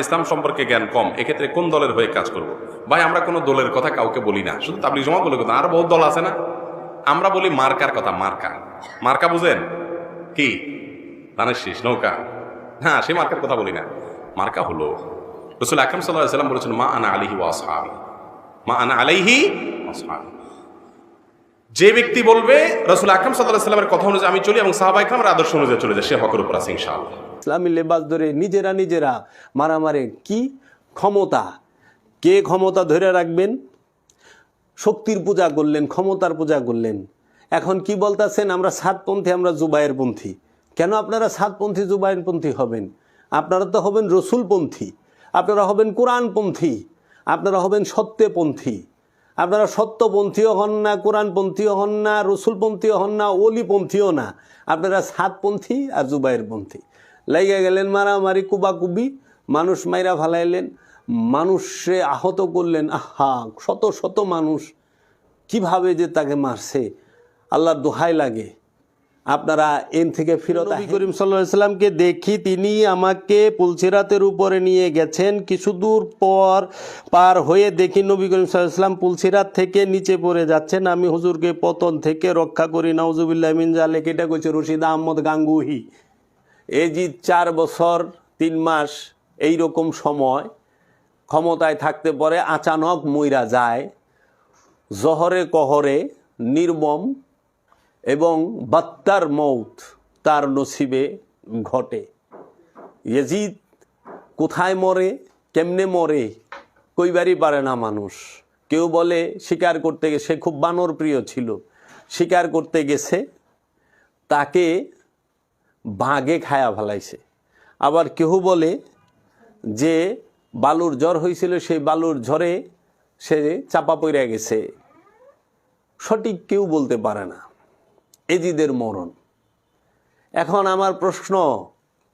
ইসলাম সম্পর্কে জ্ঞান কম, এক্ষেত্রে কোন দলের হয়ে কাজ করব? ভাই, আমরা কোনো দলের কথা কাউকে বলি না, শুধু তাবলীগ জামাত বলে কথা। আরো বহুত দল আছে না, আমরা বলি মার্কার কথা। মার্কা, মার্কা বুঝেন কি? ধানের শীষ, নৌকা, হ্যাঁ, সেই মার্কার কথা বলি না। মার্কা হলো রাসূল আকরাম সাল্লাল্লাহু আলাইহি ওয়াসাল্লাম বলেছেন, মা আনা আলাইহি ওয়া আসহাবি, মা আনা আলাইহি ওয়া আসহাবি। যে ব্যক্তি বলবে রাসূল আকরাম সাল্লাল্লাহু আলাইহি ওয়াসাল্লামের কথা অনুযায়ী আমি চলি এবং সাহাবায়ে কেরামের আদর্শ অনুযায়ী চলে যায়, সে হকের উপর আছে ইনশাআল্লাহ। ইসলামী লেবাস ধরে নিজেরা মারামারি, কি ক্ষমতা, কে ক্ষমতা ধরে রাখবেন? শক্তির পূজা করলেন, ক্ষমতার পূজা করলেন। এখন কি বলতেছেন? আমরা সাতপন্থী, আমরা জুবায়েরপন্থী। কেন আপনারা সাতপন্থী জুবায়েরপন্থী হবেন? আপনারা তো হবেন রসুলপন্থী, আপনারা হবেন কোরআনপন্থী, আপনারা হবেন সত্যপন্থী। আপনারা সত্যপন্থীও হন না, কোরআনপন্থীও হন না, রসুলপন্থীও হন না, অলিপন্থীও না। আপনারা সাতপন্থী আর জুবায়েরপন্থী। লাইগা গেলেন মারামারি, কুবাকুবি, মানুষ মাইরা ফালাইলেন, মানুষে আহত করলেন। আহা, শত শত মানুষ কিভাবে যে তাকে মারছে, আল্লাহর দোহাই লাগে। আপনারা এন থেকে ফিরত। নবী করিম সাল্লাল্লাহু আলাইহি ওয়াসাল্লামকে দেখি, তিনি আমাকে পুলসিরাতের উপরে নিয়ে গেছেন। কিছু দূর পর পার হয়ে দেখি নবী করিম সাল্লাল্লাহু আলাইহি ওয়াসাল্লাম পুলসিরাত থেকে নিচে পড়ে যাচ্ছেন। আমি হুজুরকে পতন থেকে রক্ষা করি, নাউজুবিল্লাহ মিন জালিক। এটা কইছে রশিদ আহমদ গাঙ্গুহি। এজিদ 4 বছর 3 মাস এইরকম সময় ক্ষমতায় থাকতে পরে আচানক মইরা যায়, জহরে কহরে, নির্মম এবং বাত্তার মৌত তার নসিবে ঘটে। ইয়াজিদ কোথায় মরে, কেমনে মরে, কইবারই পারে না মানুষ। কেউ বলে শিকার করতে গেছে, সে খুব বানর প্রিয় ছিল, শিকার করতে গেছে, তাকে বাঘে খায়া ফেলাইছে। আবার কেউ বলে যে বালুর ঝড় হয়েছিল, সেই বালুর ঝড়ে সে চাপা পড়ে গেছে। সঠিক কেউ বলতে পারে না এজিদের মরণ। এখন আমার প্রশ্ন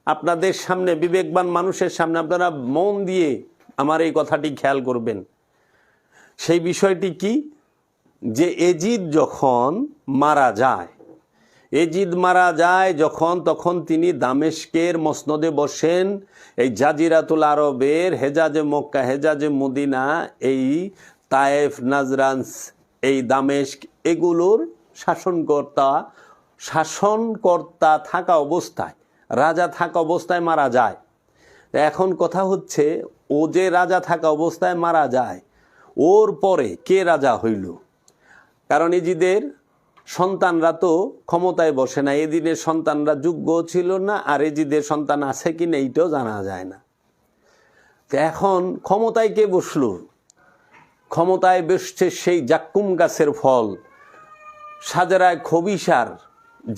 আপনাদের সামনে, বিবেকবান মানুষের সামনে, আপনারা মন দিয়ে আমার এই কথাটি খেয়াল করবেন। সেই বিষয়টি কি, যে এজিদ যখন মারা যায়, এজিদ মারা যায় যখন, তখন তিনি দামেস্কের মসনদে বসেন। এই জাজিরাতুল আরবের হেজাজে মক্কা, হেজাজে মদিনা, এই তায়েফ, নাজরান, এই দামেস্ক, এগুলোর শাসনকর্তা থাকা অবস্থায়, রাজা থাকা অবস্থায় মারা যায়। এখন কথা হচ্ছে, ও যে রাজা থাকা অবস্থায় মারা যায়, ওর পরে কে রাজা হইল? কারণ এজিদের সন্তানরা তো ক্ষমতায় বসে না, এদিনের সন্তানরা যোগ্য ছিল না, আর এজিদের সন্তান আছে কি না এইটাও জানা যায় না। তো এখন ক্ষমতায় কে বসলো? ক্ষমতায় বসছে সেই জাক্কুম গাছের ফল, সাজরায় খবিসার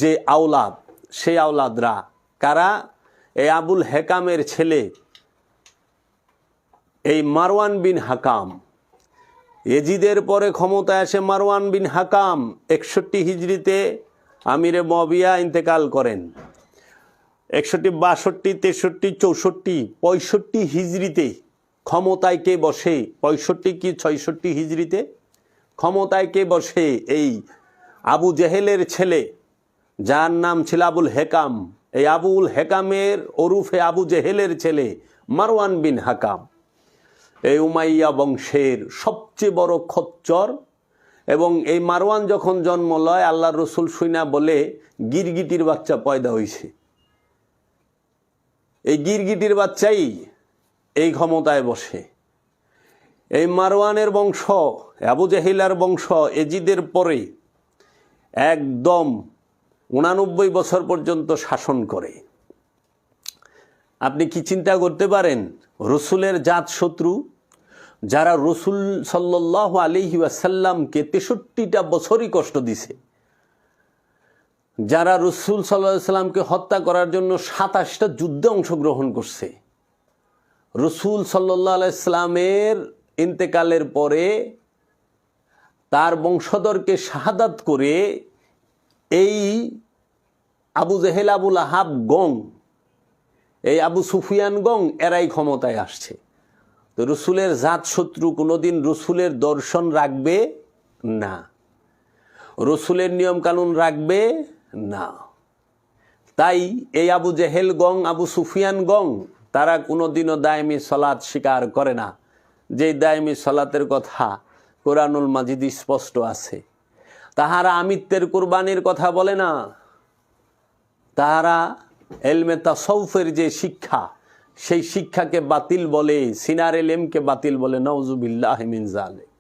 যে আওলাদ, সেই আওলাদরা কারা? এই আবুল হেকামের ছেলে, এই মারওয়ান বিন হাকাম। এজিদের পরে ক্ষমতায় আসে মারওয়ান বিন হাকাম। 61 হিজরিতে আমিরে মুয়াবিয়া ইন্তেকাল করেন। 61, 62, 63, 64, 65 হিজরিতে ক্ষমতায় কে বসে? 65 কি 66 হিজরিতে ক্ষমতায় কে বসে? এই আবু জেহেলের ছেলে, যার নাম ছিল আবুল হেকাম। এই আবুল হেকামের ওরুফে আবু জেহেলের ছেলে মারওয়ান বিন হাকাম, এই উমাইয়া বংশের সবচেয়ে বড় খচ্চর। এবং এই মারওয়ান যখন জন্ম লয়, আল্লাহর রসুল শুইনা বলে গিরগিটির বাচ্চা পয়দা হইছে। এই গিরগিটির বাচ্চাই এই ক্ষমতায় বসে। এই মারওয়ানের বংশ, আবু জেহিলার বংশ এজিদের পরে একদম 89 বছর পর্যন্ত শাসন করে। আপনি কি চিন্তা করতে পারেন? রসুলের জাত শত্রু, যারা রসুল সাল্লাল্লাহু আলাইহি ওয়াসাল্লামকে 63টা বছরই কষ্ট দিছে, যারা রসুল সাল্লাল্লাহু আলাইহি ওয়াসাল্লামকে হত্যা করার জন্য 27টা যুদ্ধে অংশগ্রহণ করছে, রসুল সাল্লাল্লাহু আলাইহি ওয়াসাল্লামের ইন্তেকালের পরে তার বংশধরকে শাহাদাত করে এই আবু জেহেল, আবু লাহাব গং, এই আবু সুফিয়ান গং, এরাই ক্ষমতায় আসছে। তো রসুলের জাত শত্রু কোনোদিন রসুলের দর্শন রাখবে না, রসুলের নিয়ম কানুন রাখবে না। তাই এই আবু জেহেল গং, আবু সুফিয়ান গং তারা কোনোদিনও দায়মি সলাৎ স্বীকার করে না, যেই দায়মি সলাতের কথা কোরআনুল মাজিদ স্পষ্ট আছে। তাহারা আমিত্বের কুরবানির কথা বলে না, তাহারা এলমে তাসাউফের যে শিক্ষা, সেই শিক্ষাকে বাতিল বলে, সিনার এলেমকে বাতিল বলে। নাউজুবিল্লাহ মিন যালিক।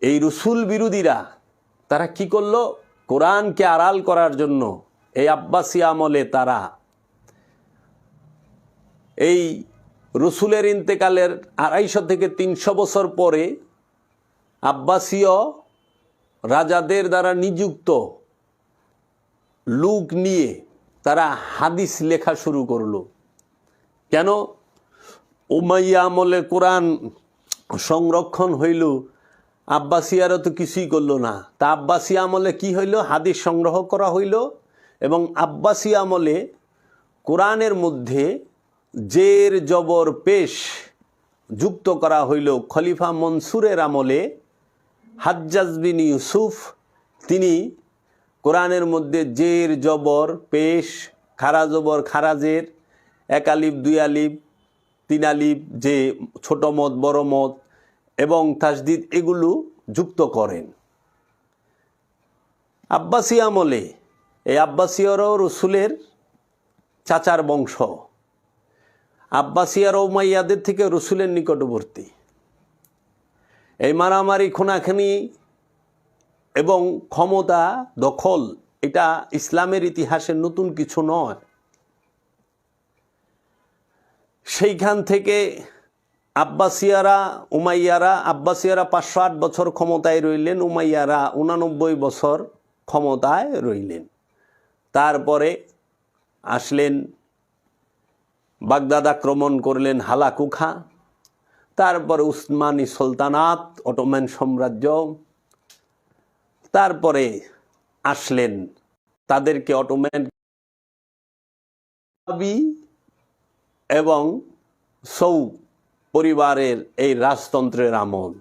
এই রসুল বিরোধীরা তারা কি করলো? কোরআনকে আড়াল করার জন্য এই আব্বাসী আমলে তারা এই রসুলের ইন্তেকালের 250 থেকে 300 বছর পরে আব্বাসীয় রাজাদের দ্বারা নিযুক্ত লোক নিয়ে তারা হাদিস লেখা শুরু করলো। কেন? উমাইয়া আমলে কোরআন সংরক্ষণ হইল, আব্বাসিয়ারও তো কিছুই করলো না। তা আব্বাসী আমলে কি হইল? হাদিস সংগ্রহ করা হইল, এবং আব্বাসী আমলে কোরআনের মধ্যে জের জবর পেশ যুক্ত করা হইল। খলিফা মনসুরের আমলে হাজ্জাজ বিন ইউসুফ তিনি কোরআনের মধ্যে জের জবর পেশ, খারা জবর খারাজের, 1 আলিফ 2 আলিফ 3 আলিফ, যে ছোট মত বড় মত এবং তাসদিদ, এগুলো যুক্ত করেন। আব্বাসী আমলে এই আব্বাসীয়রাও রসুলের চাচার বংশ, আব্বাসিয়ার উমাইয়াদের থেকে রসুলের নিকটবর্তী। এই মারামারি খুনাখানি এবং ক্ষমতা দখল, এটা ইসলামের ইতিহাসে নতুন কিছু নয়। সেইখান থেকে আব্বাসিয়ারা আব্বাসিয়ারা 508 বছর ক্ষমতায় রইলেন, উমাইয়ারা 89 বছর ক্ষমতায় রইলেন। তারপরে আসলেন, বাগদাদ আক্রমণ করলেন হালাকু খাঁ, তারপরে উসমানী সুলতানাত, অটোম্যান সাম্রাজ্য, তারপরে আসলেন তাদেরকে অটোম্যান এবং সৌ পরিবারের এই রাজতন্ত্রের আমল।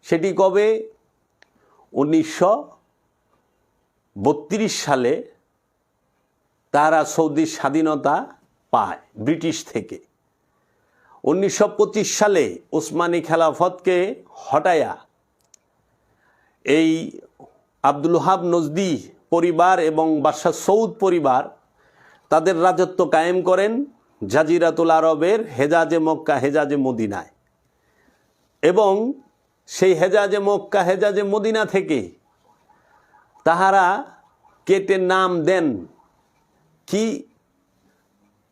সেটি কবে? 1932 সালে তারা সৌদি স্বাধীনতা পায় ব্রিটিশ থেকে। 1925 সালে উসমানী খেলাফতকে হটায়া এই আব্দুল ওহাব নজদি পরিবার এবং বাদশাহ সৌদ পরিবার তাদের রাজত্ব কায়েম করেন জাজিরাতুল আরবের হেজাজে মক্কা, হেজাজে মদিনায়। এবং সেই হেজাজে মক্কা, হেজাজে মদিনা থেকে তাহারা কেটে নাম দেন কি?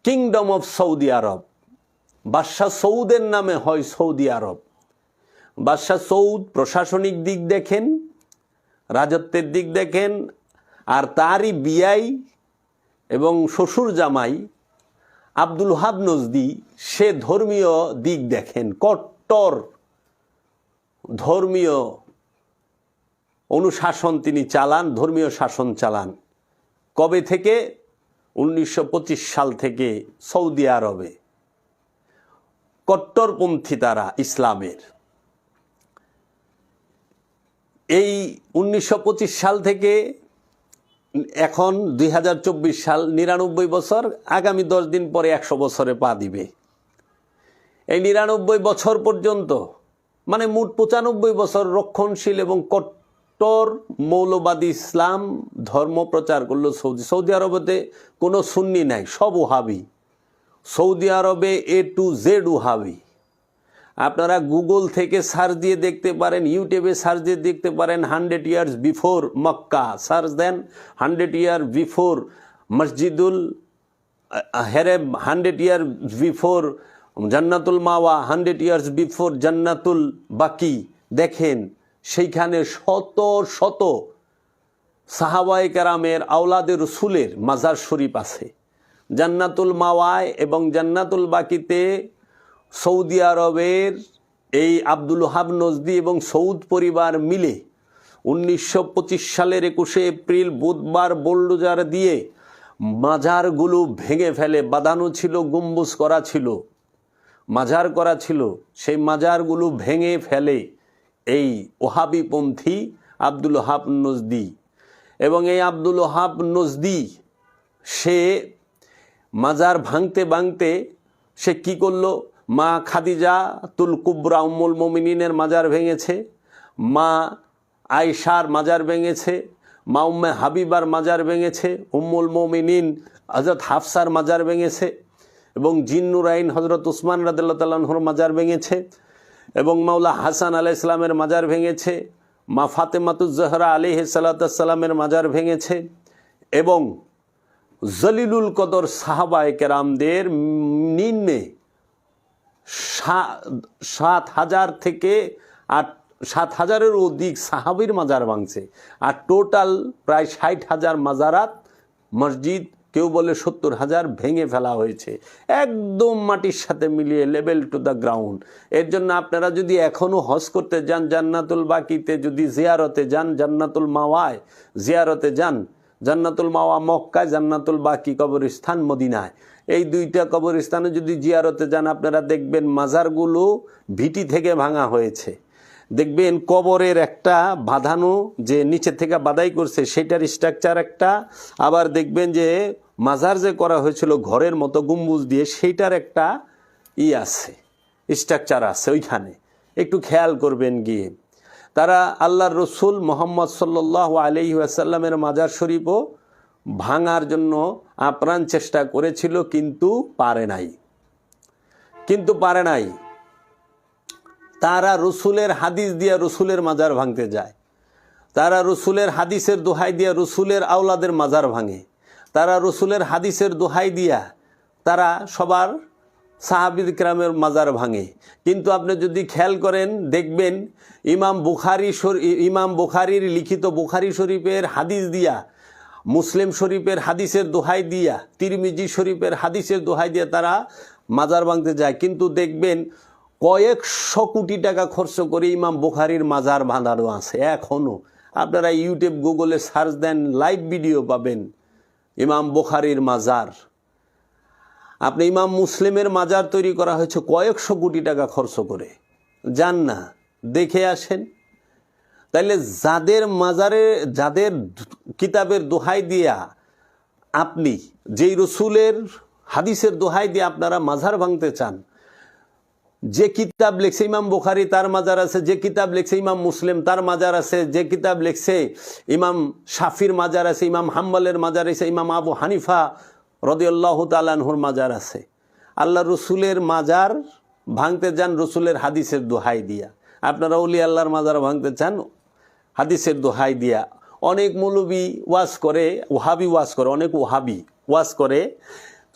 কিংডম অফ সৌদি আরব। বাদশাহ সৌদের নামে হয় সৌদি আরব। বাদশাহ সৌদ প্রশাসনিক দিক দেখেন, রাজত্বের দিক দেখেন, আর তারই বিয়াই এবং শ্বশুর জামাই আব্দুল ওহাব নজদি সে ধর্মীয় দিক দেখেন, কট্টর ধর্মীয় অনুশাসন তিনি চালান, ধর্মীয় শাসন চালান। কবে থেকে? 1925 সাল থেকে সৌদি আরবে কট্টরপন্থী তারা ইসলামের। এই 1925 সাল থেকে এখন 2024 সাল, 99 বছর, আগামী 10 দিন পরে 100 বছরে পা দিবে। এই 99 বছর পর্যন্ত, মানে মোট 95 বছর রক্ষণশীল এবং কট্টর মৌলবাদী ইসলাম ধর্ম প্রচার করলো সৌদি আরবেতে কোনো সুন্নি নাই, সব ওহাবি। সৌদি আরবে A to Z ওহাবি। আপনারা গুগল থেকে সার্চ দিয়ে দেখতে পারেন, ইউটিউবে সার্চ দিয়ে দেখতে পারেন, 100 years বিফোর মক্কা সার্চ দেন, 100 years বিফোর মসজিদুল হেরেম, 100 years বিফোর জান্নাতুল মাওয়া, 100 years বিফোর জান্নাতুল বাকি, দেখেন সেইখানে শত শত সাহাবায়ে কেরামের আওলাদে রসুলের মাজার শরীফ আছে। জান্নাতুল মাওয়ায় এবং জান্নাতুল বাকিতে সৌদি আরবের এই আব্দুল ওহাব নজদি এবং সৌদ পরিবার মিলে 1925 সালের 21 এপ্রিল বুধবার বোলডোজার দিয়ে মাজারগুলো ভেঙে ফেলে। বাঁধানো ছিল, গম্বুজ করা ছিল, মাজার করা ছিল, সেই মাজারগুলো ভেঙে ফেলে এই ওহাবিপন্থী আব্দুল ওহাব নজদি। এবং এই আব্দুল ওহাব নজদি সে মাজার ভাঙতে ভাঙতে সে কি করলো, মা খাদিজা তুল কুবরা উম্মুল মোমিনিনের মাজার ভেঙেছে, মা আয়েশার মাজার ভেঙেছে, মা উম্মে হাবিবার মাজার ভেঙেছে, উম্মুল মোমিনিন হযরত হাফসার মাজার ভেঙেছে, এবং জিন্নুরাইন হযরত উসমান রাদিয়াল্লাহু তাআলা আনহুর মাজার ভেঙেছে, এবং মাওলা হাসান আলাইহিস সালামের মাজার ভেঙেছে, মা ফাতেমাতুজ জহরা আলাইহিস সালাতু ওয়াস সালামের মাজার ভেঙেছে, এবং জলিলুল কদর সাহাবায়ে কেরামদের নিম্নে 7,000 থেকে 7,000-এর অধিক সাহাবীর মাজার ভাঙছে। আর টোটাল প্রায় 60,000 মাজারাত, মসজিদ, কেউ বলে 70,000 ভেঙে ফেলা হয়েছে, একদম মাটির সাথে মিলিয়ে, লেভেল টু দ্য গ্রাউন্ড। এর জন্য আপনারা যদি এখনও হজ করতে যান, জান্নাতুল বাকিতে যদি জিয়ারতে যান, জান্নাতুল মাওয়ায় জিয়ারতে যান, জান্নাতুল মাওয়া মক্কায়, জান্নাতুল বাকি কবরস্থান মদিনায়, এই দুইটা কবরস্থানে যদি জিয়ারতে যান, আপনারা দেখবেন মাজারগুলো ভিটি থেকে ভাঙা হয়েছে। দেখবেন কবরের একটা বাঁধানো, যে নিচে থেকে বাদাই করছে সেটার স্ট্রাকচার একটা, আবার দেখবেন যে মাজার যে করা হয়েছিল ঘরের মতো গম্বুজ দিয়ে, সেইটার একটা আছে, স্ট্রাকচার আছে ওইখানে, একটু খেয়াল করবেন গিয়ে। তারা আল্লাহর রসুল মুহাম্মদ সাল্লাল্লাহু আলাইহি ওয়াসাল্লামের মাজার শরীফও ভাঙার জন্য আপ্রাণ চেষ্টা করেছিল, কিন্তু পারে নাই। তারা রসুলের হাদিস দিয়া রসুলের মাজার ভাঙতে যায়, তারা রসুলের হাদিসের দোহাই দিয়া রসুলের আওলাদের মাজার ভাঙে, তারা রসুলের হাদিসের দোহাই দিয়া তারা সবার সাহাবী কিরামের মাজার ভাঙে। কিন্তু আপনি যদি খেয়াল করেন দেখবেন ইমাম বুখারীর লিখিত বুখারী শরীফের হাদিস দিয়া, মুসলিম শরীফের হাদিসের দোহাই দিয়া, তিরমিজি শরীফের হাদিসের দোহাই দিয়া তারা মাজার ভাঙতে যায়। কিন্তু দেখবেন কয়েকশো কোটি টাকা খরচ করে ইমাম বুখারীর মাজার বাঁধানো আছে এখনও। আপনারা ইউটিউব গুগলে সার্চ দেন, লাইভ ভিডিও পাবেন ইমাম বুখারীর মাজার। আপনি ইমাম মুসলিমের মাজার তৈরি করা হয়েছে কয়েকশো কোটি টাকা খরচ করে, যান না দেখে আসেন। তাইলে যাদের কিতাবের দোহাই দিয়া আপনি, যেই রসুলের হাদিসের দোহাই দিয়ে আপনারা মাজার ভাঙতে চান, যে কিতাব লিখছে ইমাম বুখারী তার মাজার আছে, যে কিতাব লিখছে ইমাম মুসলিম তার মাজার আছে, যে কিতাব লিখছে ইমাম শাফির মাজার আছে, ইমাম হাম্বলের মাজার আছে, ইমাম আবু হানিফা রাদিয়াল্লাহু তাআলা আনহুর মাজার আছে। আল্লাহ রসুলের মাজার ভাঙতে যান রসুলের হাদিসের দোহাই দিয়া, আপনারা ওলি আল্লাহর মাজার ভাঙতে চান হাদিসের দোহাই দিয়া। অনেক মৌলবী ওয়াজ করে, ওহাবি ওয়াজ করে, অনেক ওহাবি ওয়াজ করে,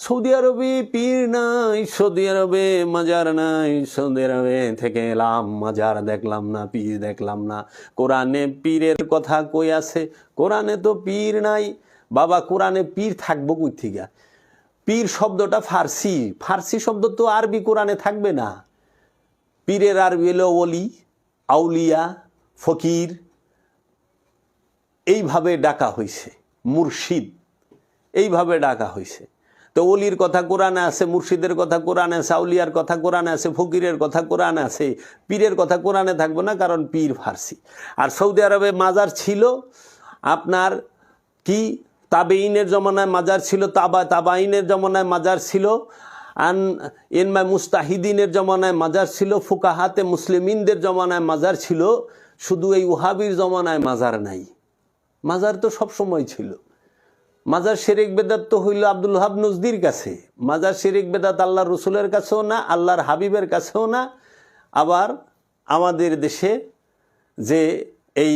সৌদি আরবে পীর নাই, সৌদি আরবে মাজার নাই, সৌদি আরবে থেকে এলাম, মাজার দেখলাম না, পীর দেখলাম না, কোরআনে পীরের কথা কই আছে, কোরআনে তো পীর নাই। বাবা, কোরআনে পীর থাকবো কই থেকে? পীর শব্দটা ফার্সি শব্দ তো আরবি কোরআনে থাকবে না। পীরের আরবি হলো ওলি, আউলিয়া, ফকির, এইভাবে ডাকা হয়েছে, মুর্শিদ এইভাবে ডাকা হয়েছে। তো ওলির কথা কোরআনে আছে, মুর্শিদের কথা কোরআনে আছে, আউলিয়ার কথা কোরআনে আছে, ফকিরের কথা কোরআনে আছে, পীরের কথা কোরআনে থাকবে না, কারণ পীর ফার্সি। আর সৌদি আরবে মাজার ছিল আপনার কি, তাবেইনের জমানায় মাজার ছিল, তাবাইনের জমানায় মাজার ছিল, ইনমা মুস্তাহিদিনের জমানায় মাজার ছিল, ফুকাহাতে মুসলিমিনদের জমানায় মাজার ছিল। শুধু এই ওহাবির জমানায় মাজার নাই। মাজার তো সব সময় ছিল। মাজার শিরক বেদাত তো হইল আব্দুল ওহাব নজদির কাছে, মাজার শিরক বেদাত আল্লাহর রসুলের কাছেও না, আল্লাহর হাবিবের কাছেও না, আবার আমাদের দেশে যে এই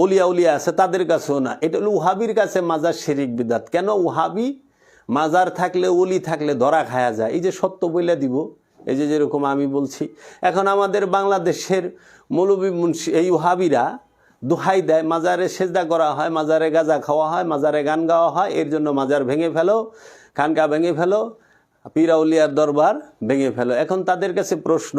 ওলিয়া উলিয়া আছে তাদের কাছেও না। এটা হলো ওহাবির কাছে মাজার শিরক বিদাত। কেন? ওহাবি মাজার থাকলে, ওলি থাকলে ধরা খায়া যায়। এই যে সত্য বইলা দিব, এই যে যেরকম আমি বলছি, এখন আমাদের বাংলাদেশের মৌলবী মুন্সি এই ওহাবিরা দোহাই দেয়, মাজারে সেজদা করা হয়, মাজারে গাঁজা খাওয়া হয়, মাজারে গান গাওয়া হয়, এর জন্য মাজার ভেঙে ফেলো, খানকা ভেঙে ফেলো, পীরাউলিয়ার দরবার ভেঙে ফেলো। এখন তাদের কাছে প্রশ্ন,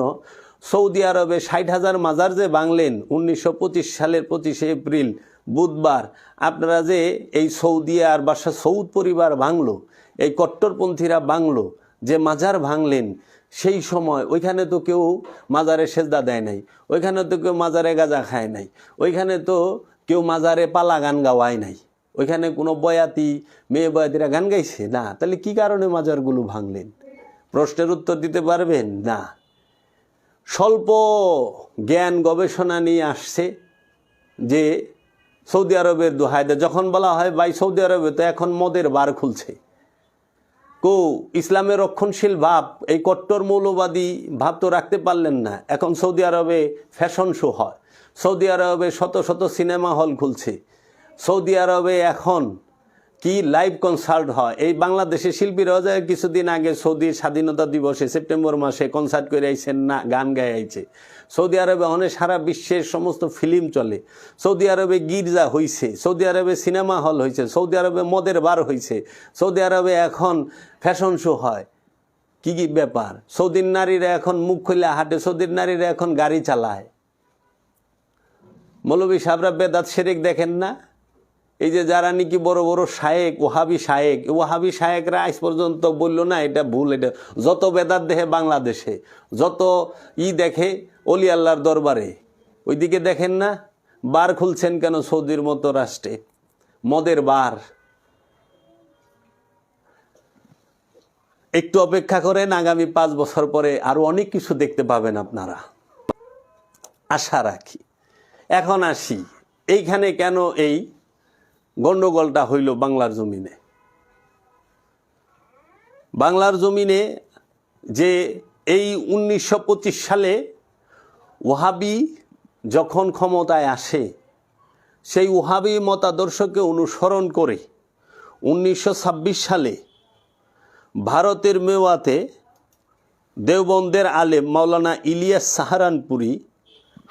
সৌদি আরবে 60,000 মাজার যে ভাঙলেন 1925 সালের 25শে এপ্রিল বুধবার, আপনারা যে এই সৌদি আর বাদশা সৌদ পরিবার ভাঙলো, এই কট্টরপন্থীরা ভাঙলো, যে মাজার ভাঙলেন, সেই সময় ওইখানে তো কেউ মাজারে সেজদা দেয় নাই, ওইখানে তো কেউ মাজারে গাঁজা খায় নাই, ওইখানে তো কেউ মাজারে পালা গান গাওয়ায় নাই। ওইখানে কোনো বয়াতি মেয়ে বয়াতিরা গান গাইছে না? তাহলে কি কারণে মাজারগুলো ভাঙলেন? প্রশ্নের উত্তর দিতে পারবেন না। স্বল্প জ্ঞান গবেষণা নিয়ে আসছে যে সৌদি আরবের দোহায় দেয়। যখন বলা হয় ভাই সৌদি আরবে তো এখন মদের বার খুলছে, ইসলামের রক্ষণশীল ভাব, এই কট্টর মৌলবাদী ভাব তো রাখতে পারলেন না। এখন সৌদি আরবে ফ্যাশন শো হয়, সৌদি আরবে শত শত সিনেমা হল খুলছে, সৌদি আরবে এখন কি লাইভ কনসার্ট হয়। এই বাংলাদেশের শিল্পীরাও যায় কিছুদিন আগে সৌদির স্বাধীনতা দিবসে সেপ্টেম্বর মাসে কনসার্ট করে আইছেন না, গান গায়ে আইছে। সৌদি আরবে অনেক সারা বিশ্বের সমস্ত ফিল্ম চলে, সৌদি আরবে গির্জা হইছে, সৌদি আরবে সিনেমা হল হয়েছে, সৌদি আরবে মদের বার হয়েছে, সৌদি আরবে এখন ফ্যাশন শো হয়। কি কি ব্যাপার? সৌদির নারীরা এখন মুখ খুলে হাঁটে, সৌদির নারীরা এখন গাড়ি চালায়। মৌলভী সাহেবরা বেদাত শিরক দেখেন না? এই যে যারা নাকি বড় বড় শায়েক, ওহাবি শায়েকরা আজ পর্যন্ত বলল না এটা ভুল। এটা যত বেদাত দেখে বাংলাদেশে, যত দেখে অলি আল্লাহর দরবারে, ওইদিকে দেখেন না বার খুলছেন কেন সৌদির মতো রাষ্ট্রে? মদের বার। একটু অপেক্ষা করেন, আগামী 5 বছর পরে আরো অনেক কিছু দেখতে পাবেন আপনারা, আশা রাখি। এখন আসি, এইখানে কেন এই গন্ডগোলটা হইল বাংলার জমিনে? বাংলার জমিনে যে এই 1925 সালে ওহাবি যখন ক্ষমতায় আসে, সেই ওহাবি মতাদর্শকে অনুসরণ করে 1926 সালে ভারতের মেওয়াতে দেওবন্দের আলেম মাওলানা ইলিয়াস সাহারানপুরি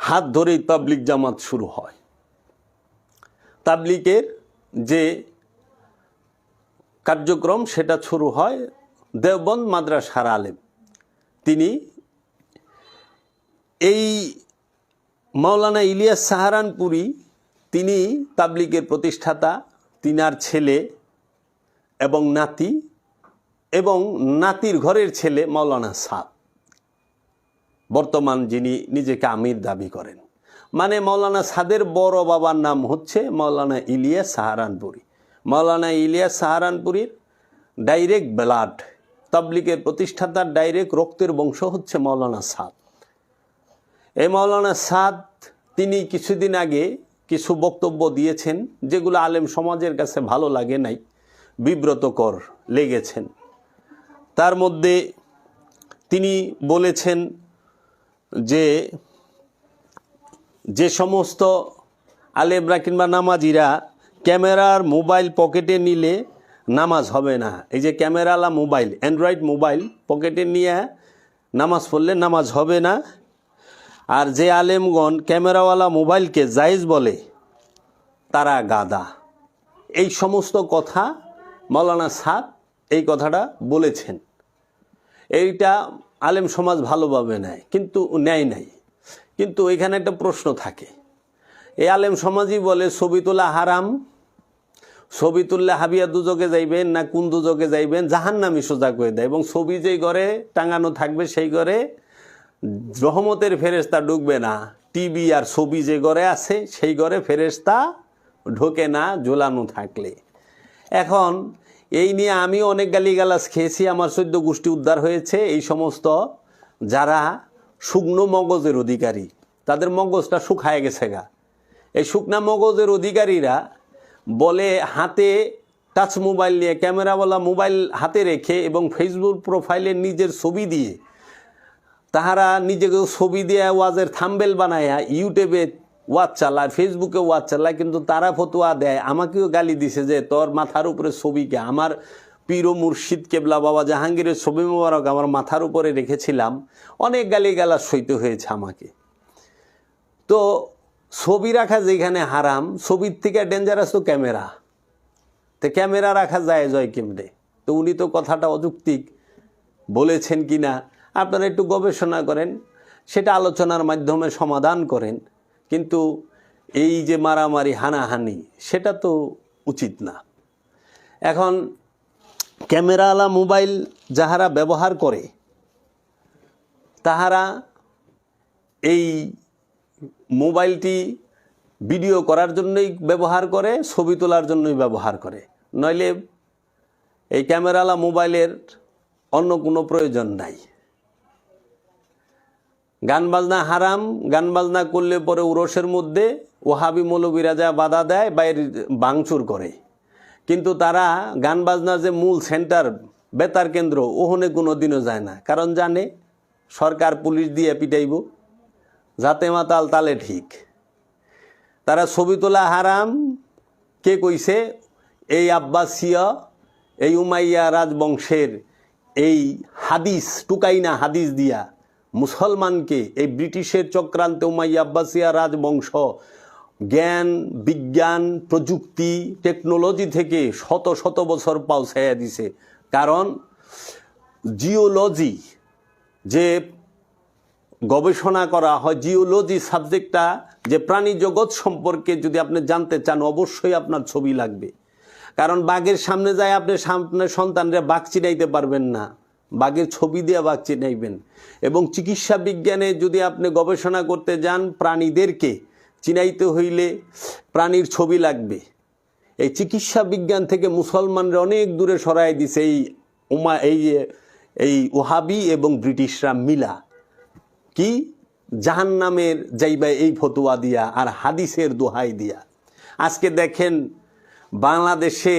হাত ধরেই তাবলিগ জামাত শুরু হয়। তাবলিগের যে কার্যক্রম সেটা শুরু হয় দেওবন্দ মাদ্রাসার আলেম। তিনি এই মাওলানা ইলিয়াস সাহারানপুরি, তিনি তাবলিগের প্রতিষ্ঠাতা, তিনার ছেলে এবং নাতি এবং নাতির ঘরের ছেলে মাওলানা সাদ, বর্তমান যিনি নিজেকে আমির দাবি করেন। মানে মাওলানা সাদের বড় বাবার নাম হচ্ছে মাওলানা ইলিয়াস সাহারানপুরি। মাওলানা ইলিয়াস সাহারানপুরির ডাইরেক্ট ব্লাড, তাবলিগের প্রতিষ্ঠাতার ডাইরেক্ট রক্তের বংশ হচ্ছে মাওলানা সাদ। এই মাওলানা সাদ তিনি কিছুদিন আগে কিছু বক্তব্য দিয়েছেন যেগুলো আলেম সমাজের কাছে ভালো লাগে নাই, বিব্রতকর লেগেছেন। তার মধ্যে তিনি বলেছেন যে সমস্ত আলেমরা কিংবা নামাজিরা ক্যামেরার মোবাইল পকেটে নিলে নামাজ হবে না। এই যে ক্যামেরাওয়ালা মোবাইল, অ্যান্ড্রয়েড মোবাইল পকেটে নিয়ে নামাজ পড়লে নামাজ হবে না। আর যে আলেমগণ ক্যামেরাওয়ালা মোবাইলকে জায়েজ বলে তারা গাদা। এই সমস্ত কথা মাওলানা সাদ এই কথাটা বলেছেন। এইটা আলেম সমাজ ভালোভাবে নেয়, কিন্তু নেয় নাই। কিন্তু এখানে একটা প্রশ্ন থাকে, এই আলেম সমাজই বলে ছবি তোলা হারাম, ছবি তুললে হাবিয়া দুজকে যাইবেন না কোন দুজকে যাইবেন, জাহান্নামী সোজা করে দেয়। এবং ছবি যেই ঘরে টাঙানো থাকবে সেই ঘরে রহমতের ফেরেশতা ঢুকবে না। টিভি আর ছবি যে ঘরে আছে সেই ঘরে ফেরেশতা ঢোকে না ঝোলানো থাকলে। এখন এই নিয়ে আমি অনেক গালিগালাজ খেয়েছি, আমার 14 গোষ্ঠী উদ্ধার হয়েছে। এই সমস্ত যারা শুকনো মগজের অধিকারী, তাদের মগজটা শুকায় গেছে গা। এই শুকনা মগজের অধিকারীরা বলে হাতে টাচ মোবাইল নিয়ে, ক্যামেরাওয়ালা মোবাইল হাতে রেখে এবং ফেসবুক প্রোফাইলে নিজের ছবি দিয়ে, তাহারা নিজেকে ছবি দিয়ে ওয়াজের থাম্বেল বানায়া ইউটিউবে ওয়াজ চালায়, ফেসবুকে ওয়াজ চালায়, কিন্তু তারা ফতোয়া দেয়। আমাকেও গালি দিছে যে তোর মাথার উপরে ছবিকে, আমার পীর ও মুর্শিদ কেবলা বাবা জাহাঙ্গীরের ছবি মোবারক আমার মাথার উপরে রেখেছিলাম। অনেক গালিগালাজ সইতে হয়েছে আমাকে। তো ছবি রাখা যেখানে হারাম, ছবির থেকে ডেঞ্জারাস তো ক্যামেরা। তো ক্যামেরা রাখা যায় জয় কেমনে? তো উনি তো কথাটা অযৌক্তিক বলেছেন কি না আপনারা একটু গবেষণা করেন, সেটা আলোচনার মাধ্যমে সমাধান করেন। কিন্তু এই যে মারামারি হানাহানি সেটা তো উচিত না। এখন ক্যামেরাওয়ালা মোবাইল যাহারা ব্যবহার করে তাহারা এই মোবাইলটি ভিডিও করার জন্যই ব্যবহার করে, ছবি তোলার জন্যই ব্যবহার করে, নইলে এই ক্যামেরাওয়ালা মোবাইলের অন্য কোনো প্রয়োজন নাই। গান বাজনা হারাম, গান বাজনা করলে পরে উরসের মধ্যে ওহাবি মৌলবীরা যা বাধা দেয় বাইরে ভাঙচুর করে, কিন্তু তারা গান বাজনা যে মূল সেন্টার বেতার কেন্দ্র ওখানে কোনো দিনও যায় না, কারণ জানে সরকার পুলিশ দিয়ে পিটাইব, যাতে মাতাল তালে ঠিক। তারা ছবি তোলা হারাম কে কইছে? এই আব্বাসীয়, এই উমাইয়া রাজবংশের এই হাদিস, টুকাইনা হাদিস দিয়া মুসলমানকে এই ব্রিটিশের চক্রান্তে উমাইয়া আব্বাসিয়া রাজবংশ জ্ঞান বিজ্ঞান প্রযুক্তি টেকনোলজি থেকে শত শত বছর পাউছাইয়া দিছে। কারণ জিওলজি যে গবেষণা করা হয়, জিওলজি সাবজেক্টটা যে প্রাণী জগৎ সম্পর্কে যদি আপনি জানতে চান অবশ্যই আপনার ছবি লাগবে। কারণ বাঘের সামনে যায় আপনি সামনে সন্তানরা বাঘ চিনাইতে পারবেন না, বাঘের ছবি দিয়ে বাঘ চিনাইবেন। এবং চিকিৎসা বিজ্ঞানে যদি আপনি গবেষণা করতে যান, প্রাণীদেরকে চিনাইতে হইলে প্রাণীর ছবি লাগবে। এই চিকিৎসা বিজ্ঞান থেকে মুসলমানরা অনেক দূরে সরাই দিছে এই ওহাবি এবং ব্রিটিশরা মিলা। কি জাহান্নামের যাইবা এই ফতোয়া দিয়া আর হাদিসের দোহাই দিয়া। আজকে দেখেন বাংলাদেশে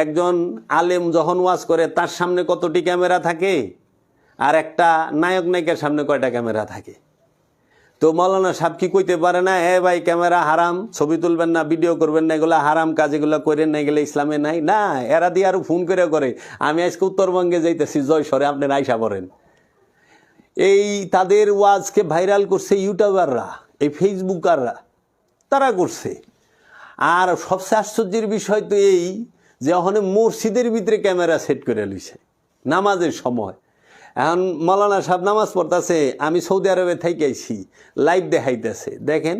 একজন আলেম যখন ওয়াজ করে তার সামনে কতটি ক্যামেরা থাকে, আর একটা নায়ক নায়িকার সামনে কয়টা ক্যামেরা থাকে। তো মৌলানা সাহেব কি কইতে পারে না, ভাই ক্যামেরা হারাম, ছবি তুলবেন না, ভিডিও করবেন না, এগুলো হারাম কাজ, এগুলো করেন না, গেলে ইসলামে নাই? না, এরা দিয়ে আরো ফোন করে আমি আজকে উত্তরবঙ্গে যাইতেছি জয়সরে, আপনি আইসা পড়েন। এই তাদের ওয়াজকে ভাইরাল করছে ইউটিউবাররা, এই ফেসবুকাররা, তারা করছে। আর সবচেয়ে আশ্চর্যের বিষয় তো এই যে ওখানে মসজিদের ভিতরে ক্যামেরা সেট করে লইছে নামাজের সময়। এখন মৌলানা সাহেব নামাজ পড়তেছে, আমি সৌদি আরবে থাইকাইছি, লাইভ দেখাইতেছে, দেখেন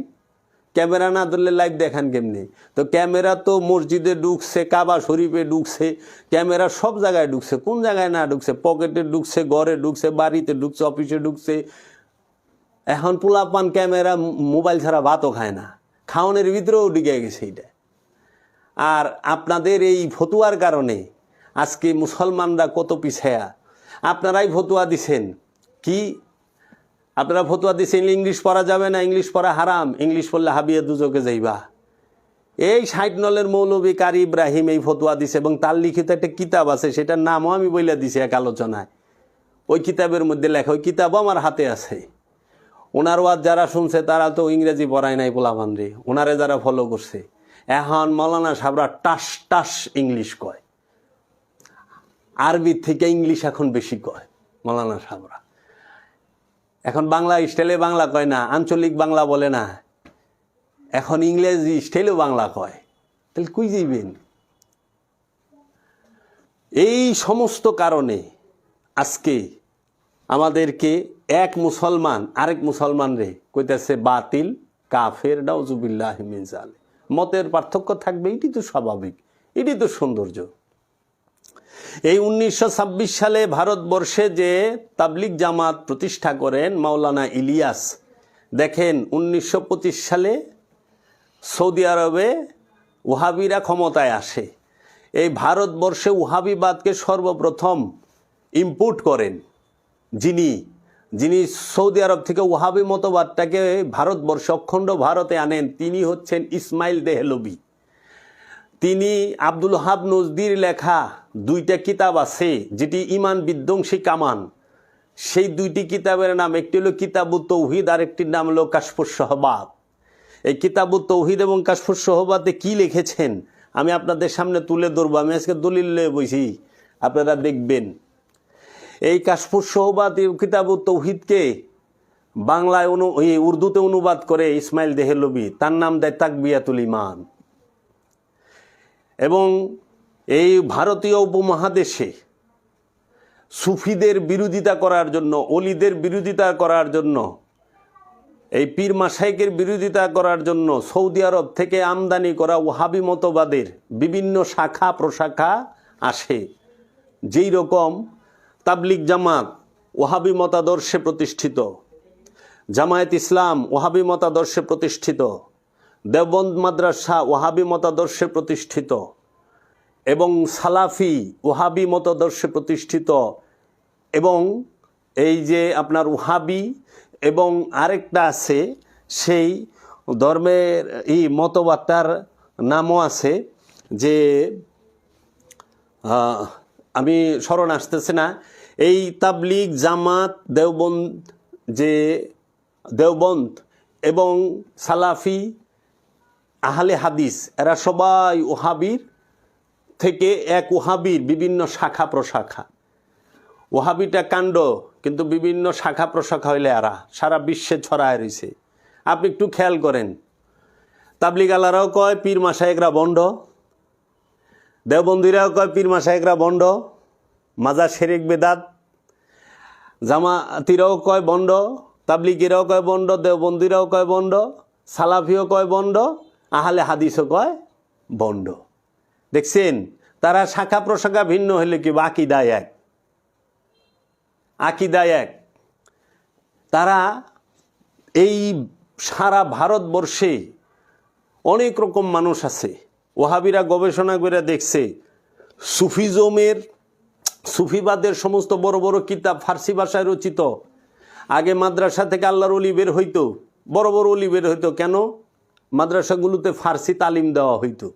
ক্যামেরা না ধরলে লাইভ দেখান কেমনি? তো ক্যামেরা তো মসজিদে ঢুকছে, কাবা শরীফে ঢুকছে, ক্যামেরা সব জায়গায় ঢুকছে। কোন জায়গায় না ঢুকছে? পকেটে ঢুকছে, ঘরে ঢুকছে, বাড়িতে ঢুকছে, অফিসে ঢুকছে। এখন পোলাপান ক্যামেরা মোবাইল ছাড়া ভাতও খায় না, খাওয়ানোর ভিতরেও ঢুকে গেছে এইটা। আর আপনাদের এই ফতুয়ার কারণে আজকে মুসলমানরা কত পিছায়া। আপনারাই ফতুয়া দিছেন কি? আপনারা ফতুয়া দিচ্ছেন ইংলিশ পড়া যাবে না, ইংলিশ পড়া হারাম, ইংলিশ পড়লে হাবিয়া দুজকে যাইবা। এই 60 নলের মৌলবী কারি ইব্রাহিম এই ফতুয়া দিছে, এবং তার লিখিত একটা কিতাব আছে, সেটার নামও আমি বইলা দিছি এক আলোচনায়। ওই কিতাবের মধ্যে লেখা, ওই কিতাবও আমার হাতে আছে। ওনার ওয়াজ যারা শুনছে তারা তো ইংরেজি পড়ায় নাই পোলাপানরে, ওনারে যারা ফলো করছে। এখন মৌলানা সাহেবরা টাস টাস ইংলিশ কয়, আরবি থেকে ইংলিশ এখন বেশি কয় মৌলানা সাহেবরা। এখন বাংলা স্টাইলে বাংলা কয় না, আঞ্চলিক বাংলা বলে না, এখন ইংরেজি স্টাইলেও বাংলা কয়। তাহলে কই যাইবেন? এই সমস্ত কারণে আজকে আমাদেরকে এক মুসলমান আরেক মুসলমান রে কইতেছে বাতিল, কাফের, নাউজুবিল্লাহি মিন যালিক। মতের পার্থক্য থাকবে, এটি তো স্বাভাবিক, এটি তো সৌন্দর্য। এই 1926 সালে ভারতবর্ষে যে তাবলিগ জামাত প্রতিষ্ঠা করেন মাওলানা ইলিয়াস, দেখেন 1925 সালে সৌদি আরবে ওহাবিরা ক্ষমতায় আসে। এই ভারতবর্ষে ওহাবিবাদকে সর্বপ্রথম ইম্পোর্ট করেন যিনি সৌদি আরব থেকে ওহাবি মতবাদটাকে ভারতবর্ষে অখণ্ড ভারতে আনেন, তিনি হচ্ছেন ইসমাইল দেহলভি। তিনি আব্দুল ওহাব নজদির লেখা 2টা কিতাব আছে, যেটি ইমান বিধ্বংসী কামান। সেই 2টি কিতাবের নাম, একটি হলো কিতাবুত তৌহিদ, আর একটির নাম হলো কাশফুস শহবাত। এই কিতাবুত তৌহিদ এবং কাশফুস শহবাতে কি লিখেছেন আমি আপনাদের সামনে তুলে ধরবো। আমি আজকে দলিল লয়ে বইছি, আপনারা দেখবেন। এই কাশফুস শহবাত কিতাবুত তৌহিদকে বাংলায় উর্দুতে অনুবাদ করে ইসমাইল দেহলভি, তার নাম দেয় তাকবিয়াতুল ঈমান। এবং এই ভারতীয় উপমহাদেশে সুফিদের বিরোধিতা করার জন্য, অলিদের বিরোধিতা করার জন্য, এই পীর মাশায়েখের বিরোধিতা করার জন্য সৌদি আরব থেকে আমদানি করা ওহাবি মতবাদের বিভিন্ন শাখা প্রশাখা আসে। যেই রকম তাবলিগ জামাত ওহাবি মতাদর্শে প্রতিষ্ঠিত, জামায়াত ইসলাম ওহাবি মতাদর্শে প্রতিষ্ঠিত, দেওবন্দ মাদ্রাসা ওয়াহাবি মতাদর্শে প্রতিষ্ঠিত এবং সালাফি ওয়াহাবি মতাদর্শে প্রতিষ্ঠিত এবং এই যে আপনার ওয়াহাবি এবং আরেকটা আছে সেই ধর্মের এই মতবাদটার নামও আছে যে আমি স্মরণ আসতেছে না, এই তাবলিগ জামাত দেওবন্দ এবং সালাফি আহলে হাদিস এরা সবাই ওহাবির থেকে এক ওহাবির বিভিন্ন শাখা প্রশাখা। ওহাবিটা কাণ্ড, কিন্তু বিভিন্ন শাখা প্রশাখা হইলে এরা সারা বিশ্বে ছড়ায় রয়েছে। আপনি একটু খেয়াল করেন, তাবলিগ আলারাও কয় পীর মাশায়েখরা বন্ড, দেওবন্দিরাও কয় পীর মাশায়েখরা বন্ড, মাজার শিরক বেদাত, জামাতিরাও কয় বন্ড, তাবলিগিরাও কয় বন্ড, দেওবন্দিরাও কয় বন্ড, সালাফিও কয় বন্ড, আহলে হাদিসও কয় বন্ড। দেখছেন, তারা শাখা প্রশাখা ভিন্ন হইলে কি আকীদায় এক, আকীদায় এক। তারা এই সারা ভারতবর্ষে অনেক রকম মানুষ আছে। ওহাবিরা গবেষণা করে দেখছে সুফিবাদের সমস্ত বড় বড় কিতাব ফার্সি ভাষায় রচিত। আগে মাদ্রাসা থেকে আল্লাহর ওলি বের হইতো, বড় বড় ওলি বের হইতো। কেন? মাদ্রাসাগুলোতে ফার্সি তালিম দেওয়া হইতো।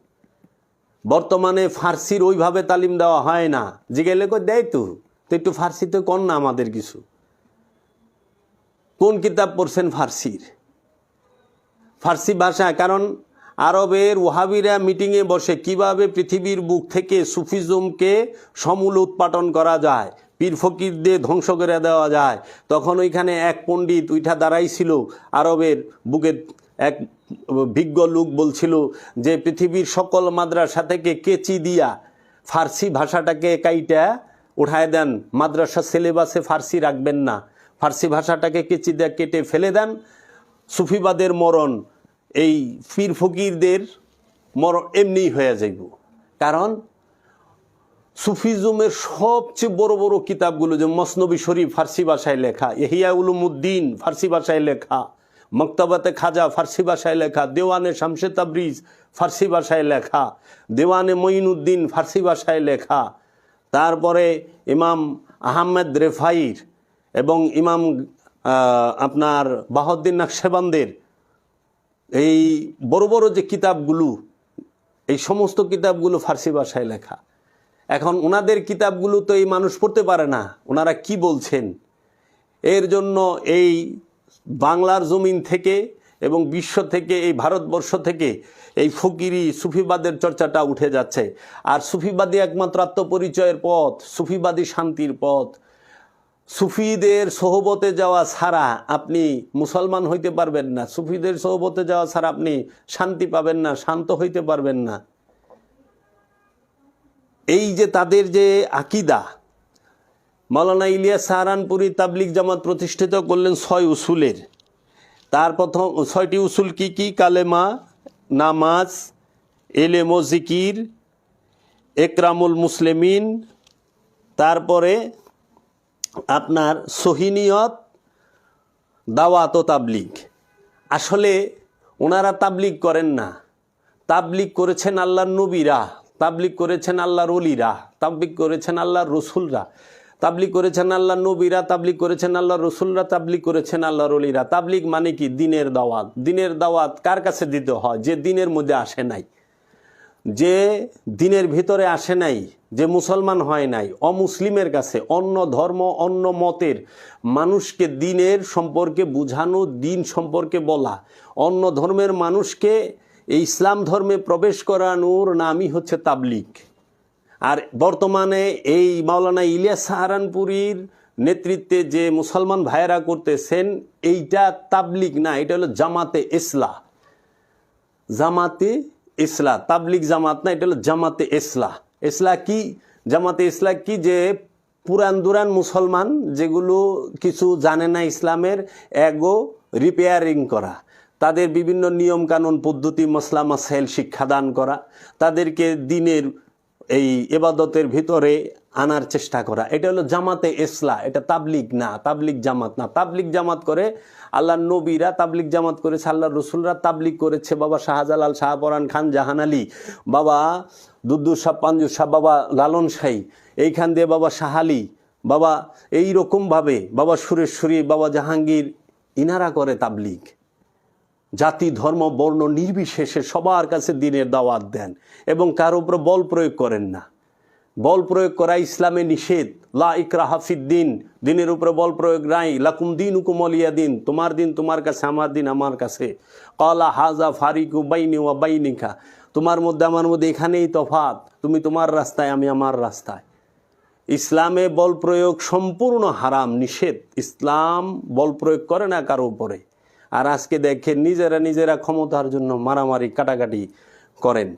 বর্তমানে ফার্সির ওইভাবে তালিম দেওয়া হয় না। জিজ্ঞাসা করে দেয় তো একটু ফার্সিতে কোন না আমাদের কিছু, কোন কিতাব পড়ছেন ফার্সির, ফার্সি ভাষা। কারণ আরবের ওহাবিরা মিটিংয়ে বসে কিভাবে পৃথিবীর বুক থেকে সুফিজমকে সমূল উৎপাটন করা যায়, পীর ফকিরদের ধ্বংস করে দেওয়া যায়। তখন ওইখানে এক পণ্ডিত উঠা দাঁড়াইছিল আরবের বুকে, এক বিজ্ঞ লোক বলছিল যে পৃথিবীর সকল মাদ্রাসা থেকে কেচি দিয়া ফার্সি ভাষাটাকে কাইটা উঠায় দেন, মাদ্রাসা সিলেবাসে ফার্সি রাখবেন না, ফার্সি ভাষাটাকে কেচি দিয়ে কেটে ফেলে দেন। সুফিবাদের মরণ, এই পীর ফকিরদের মরণ এমনি হয়ে যাইব। কারণ সুফিজমের সবচেয়ে বড় বড় কিতাবগুলো, যে মসনবী শরীফ ফার্সি ভাষায় লেখা, ইহিয়া উলুমুদ্দিন ফার্সি ভাষায় লেখা, মক্তবাতে খাজা ফার্সি ভাষায় লেখা, দেওয়ানে শামসে তাবরিজ ফার্সি ভাষায় লেখা, দেওয়ানে মঈনুদ্দিন ফার্সি ভাষায় লেখা, তারপরে ইমাম আহমেদ রেফাইর এবং ইমাম আপনার বাহাউদ্দিন নকশবন্দের এই বড় বড় যে কিতাবগুলো, এই সমস্ত কিতাবগুলো ফার্সি ভাষায় লেখা। এখন ওনাদের কিতাবগুলো তো এই মানুষ পড়তে পারে না, ওনারা কি বলছেন। এর জন্য এই বাংলার জমিন থেকে এবং বিশ্ব থেকে, এই ভারতবর্ষ থেকে এই ফকিরি সুফিবাদের চর্চাটা উঠে যাচ্ছে। আর সুফিবাদী একমাত্র আত্মপরিচয়ের পথ, সুফিবাদী শান্তির পথ। সুফিদের সোহবতে যাওয়া ছাড়া আপনি মুসলমান হইতে পারবেন না, সুফিদের সোহবতে যাওয়া ছাড়া আপনি শান্তি পাবেন না, শান্ত হইতে পারবেন না। এই যে তাদের যে আকিদা, মাওলানা ইলিয়াস সাহারানপুরি তাবলিগ জামাত প্রতিষ্ঠিত করলেন 6 উসুলের। তার প্রথম 6টি উসুল কি কি? কালেমা, নামাজ, এলেম ও জিকির, একরামুল মুসলিমিন, তারপরে আপনার সহিনিয়ত, দাওয়াত ও তাবলিগ। আসলে ওনারা তাবলিগ করেন না, তাবলিগ করেছেন আল্লাহর নবীরা, তাবলিগ করেছেন আল্লাহর ওলিরা, তাবলিগ করেছেন আল্লাহর রসুলরা, তাবলিগ করেছেন আল্লাহর নবীরা, তাবলিগ করেছেন আল্লাহর রসুলরা, তাবলিগ করেছেন আল্লাহর ওলিরা। তাবলিগ মানে কি? দিনের দাওয়াত। দিনের দাওয়াত কার কাছে দিতে হয়? যে দিনের মধ্যে আসে নাই, যে দিনের ভিতরে আসে নাই, যে মুসলমান হয় নাই, অমুসলিমের কাছে, অন্য ধর্ম অন্য মতের মানুষকে দিনের সম্পর্কে বুঝানো, দিন সম্পর্কে বলা, অন্য ধর্মের মানুষকে এই ইসলাম ধর্মে প্রবেশ করানোর নামই হচ্ছে তাবলিগ। আর বর্তমানে এই মাওলানা ইলিয়াস সাহারানপুরীর নেতৃত্বে যে মুসলমান ভাইয়েরা করতেছেন, এইটা তাবলিগ না, এটা হলো জামাতে ইসলাহ। জামাতে ইসলাহ, তাবলিগ জামাত না, এটা হলো জামাতে ইসলাহ। ইসলাহ কি? জামাতে ইসলাহ কি? যে পুরান দুরান মুসলমান যেগুলো কিছু জানে না ইসলামের, এগো রিপেয়ারিং করা, তাদের বিভিন্ন নিয়ম কানুন পদ্ধতি মসলা মাসাইল শিক্ষাদান করা, তাদেরকে দিনের এই ইবাদতের ভিতরে আনার চেষ্টা করা, এটা হলো জামাতে ইসলাহ। এটা তাবলিগ না, তাবলিগ জামাত না। তাবলিগ জামাত করে আল্লাহর নবীরা, তাবলিগ জামাত করেছে আল্লাহর রসুলরা, তাবলিগ করেছে বাবা শাহজালাল, শাহপরান খান, জাহান আলী, বাবা দুদ্দুর সাহ, পাঞ্জুর সাহ, বাবা লালন শাহী, এইখান দিয়ে বাবা শাহ আলী, বাবা এই রকমভাবে বাবা সুরেশ্বরী, বাবা জাহাঙ্গীর, ইনারা করে তাবলিগ। জাতি ধর্ম বর্ণ নির্বিশেষে সবার কাছে দিনের দাওয়াত দেন এবং কারো উপর বল প্রয়োগ করেন না। বল প্রয়োগ করা ইসলামে নিষেধ। লা ইকরাহা ফিদ্দিন, দিনের উপরে বল প্রয়োগ নাই। লাকুম দীনুকুম ওয়ালিয়া দিন, তোমার দিন তোমার কাছে, আমার দিন আমার কাছে। ক্বালা হাযা ফারিকু বাইনি ওয়া বাইনিকা, তোমার মধ্যে আমার মধ্যে এখানেই তফাৎ, তুমি তোমার রাস্তায় আমি আমার রাস্তায়। ইসলামে বল প্রয়োগ সম্পূর্ণ হারাম, নিষেধ। ইসলাম বল প্রয়োগ করে না কারো উপরে। আর আজকে দেখেন নিজেরা ক্ষমতার জন্য মারামারি কাটাকাটি করেন।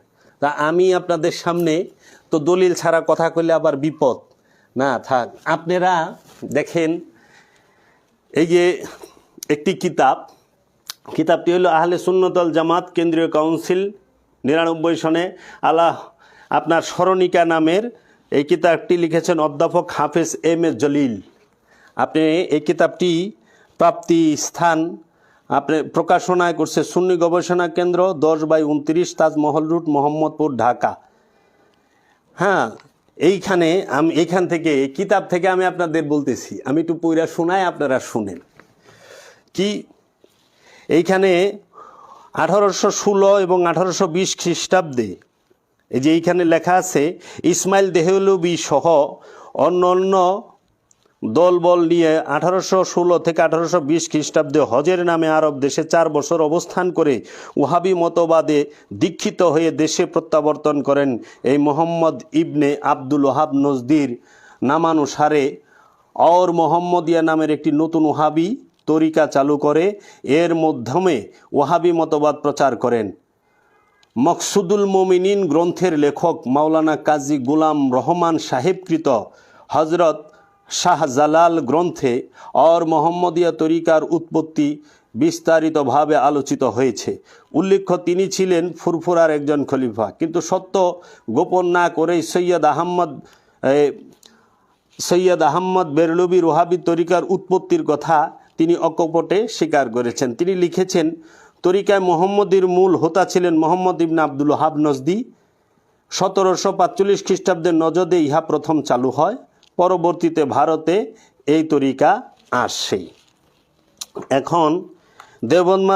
তা আমি আপনাদের সামনে তো দলিল ছাড়া কথা কইলে আবার বিপদ না থাক। আপনারা দেখেন এই যে একটি কিতাবটি হলো আহলে সুন্নাত ওয়াল জামাত কেন্দ্রীয় কাউন্সিল 99 সনে আল্লাহ আপনার স্মরণিকা নামের এই কিতাবটি লিখেছেন অধ্যাপক হাফেজ এম এ জলিল। আপনি এই কিতাবটি প্রাপ্তি স্থান আপনি প্রকাশনায় করছে সুন্নি গবেষণা কেন্দ্র 10/29 তাজমহল রুট মোহাম্মদপুর ঢাকা। হ্যাঁ, এইখান থেকে এই কিতাব থেকে আমি আপনাদের বলতেছি, আমি একটু পইরা শোনাই, আপনারা শুনেন। কি এইখানে 1816 এবং 1820 খ্রিস্টাব্দে এই যে এইখানে লেখা আছে, ইসমাইল দেহলভী সহ অন্য দলবল নিয়ে 1816 থেকে 1820 খ্রিস্টাব্দে হজের নামে আরব দেশে 4 বছর অবস্থান করে ওয়াহাবি মতবাদে দীক্ষিত হয়ে দেশে প্রত্যাবর্তন করেন। এই মোহাম্মদ ইবনে আব্দুল ওয়াহাব নজদির নামানুসারে और মোহাম্মদিয়া নামের একটি নতুন ওয়াহাবি তরিকা চালু করে এর মাধ্যমে ওয়াহাবি মতবাদ প্রচার করেন। মকসুদুল মোমিনিন গ্রন্থের লেখক মাওলানা কাজী গুলাম রহমান সাহেবকৃত হজরত শাহজালাল গ্রন্থে और মোহাম্মদিয়া তরিকার উৎপত্তি বিস্তারিতভাবে আলোচিত হয়েছে। উল্লেখ্য তিনি ছিলেন ফুরফুরার একজন খলিফা, কিন্তু সত্য গোপন না করেই সৈয়দ আহমদ বেরলভীর ওয়াহাবি তরিকার উৎপত্তির কথা তিনি অকপটে স্বীকার করেছেন। তিনি লিখেছেন, তরিকায় মোহাম্মদীর মূল হোতা ছিলেন মোহাম্মদ ইবনে আব্দুল ওয়াহাব নজদি। 1745 খ্রিস্টাব্দে নজদে ইহা প্রথম চালু হয়, পরবর্তীতে ভারতে এই তরিকা আসে। এখন দেওবন্দ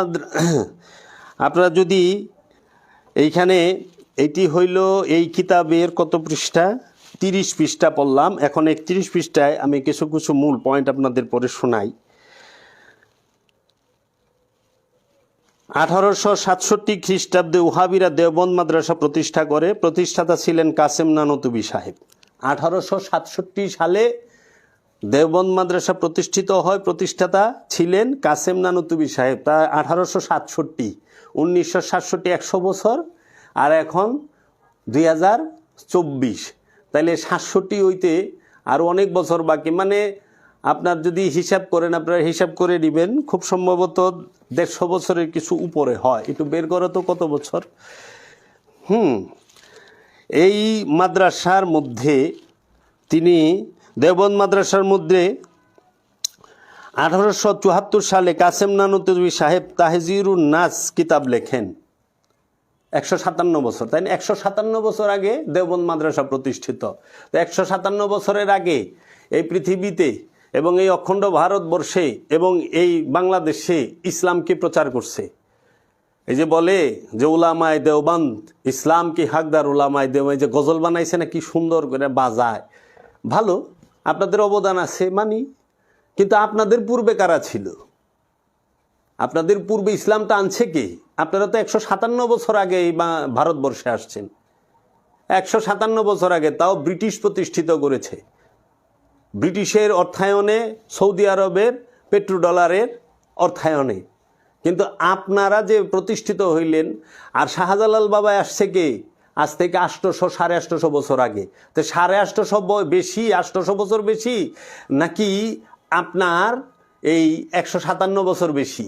আপনারা যদি এইখানে এটি হইল এই কিতাবের কত পৃষ্ঠা, 30 পৃষ্ঠা পড়লাম। এখন 31 পৃষ্ঠায় আমি কিছু মূল পয়েন্ট আপনাদের পরে শোনাই। 1867 খ্রিস্টাব্দে ওয়াহাবিরা দেওবন্দ মাদ্রাসা প্রতিষ্ঠা করে। প্রতিষ্ঠাতা ছিলেন কাসেম নানতুবি সাহেব। 1867 সালে দেওবন্দ মাদ্রাসা প্রতিষ্ঠিত হয়, প্রতিষ্ঠাতা ছিলেন কাসেম নানতুবি সাহেব। তা 1867, 1967 100 বছর, আর এখন 2024, তাইলে 67 হইতে আরও অনেক বছর বাকি। মানে আপনার যদি হিসাব করেন, আপনারা হিসাব করে নেবেন, খুব সম্ভবত 150 বছরের কিছু উপরে হয়। একটু বের করো তো কত বছর। এই মাদ্রাসার মধ্যে তিনি দেওবন্দ মাদ্রাসার মধ্যে 1874 সালে কাসেম নানতুবি সাহেব তাহজিরুন নাস কিতাব লেখেন। 157 বছর, তাই না? 157 বছর আগে দেওবন্দ মাদ্রাসা প্রতিষ্ঠিত। তো 157 বছরের আগে এই পৃথিবীতে এবং এই অখণ্ড ভারতবর্ষে এবং এই বাংলাদেশে ইসলামকে প্রচার করছে। এই যে বলে যে উলামায়ে দেওবন্দ ইসলাম কি হাকদার উলামায়ে দেওবন্দ, যে গজল বানাইছে না, কি সুন্দর করে বাজায়। ভালো, আপনাদের অবদান আছে মানি, কিন্তু আপনাদের পূর্বে কারা ছিল? আপনাদের পূর্বে ইসলামটা আনছে কে? আপনারা তো 157 বছর আগে এই ভারতবর্ষে আসছেন। 157 বছর আগে, তাও ব্রিটিশ প্রতিষ্ঠিত করেছে। ব্রিটিশের অর্থায়নে, সৌদি আরবের পেট্রোডলারের অর্থায়নে। কিন্তু আপনারা যে প্রতিষ্ঠিত হইলেন, আর শাহজালাল বাবা আসছে কে? আজ থেকে 800 850 বছর আগে। তো 850 বেশি, 800 বছর বেশি, নাকি আপনার এই 157 বছর বেশি?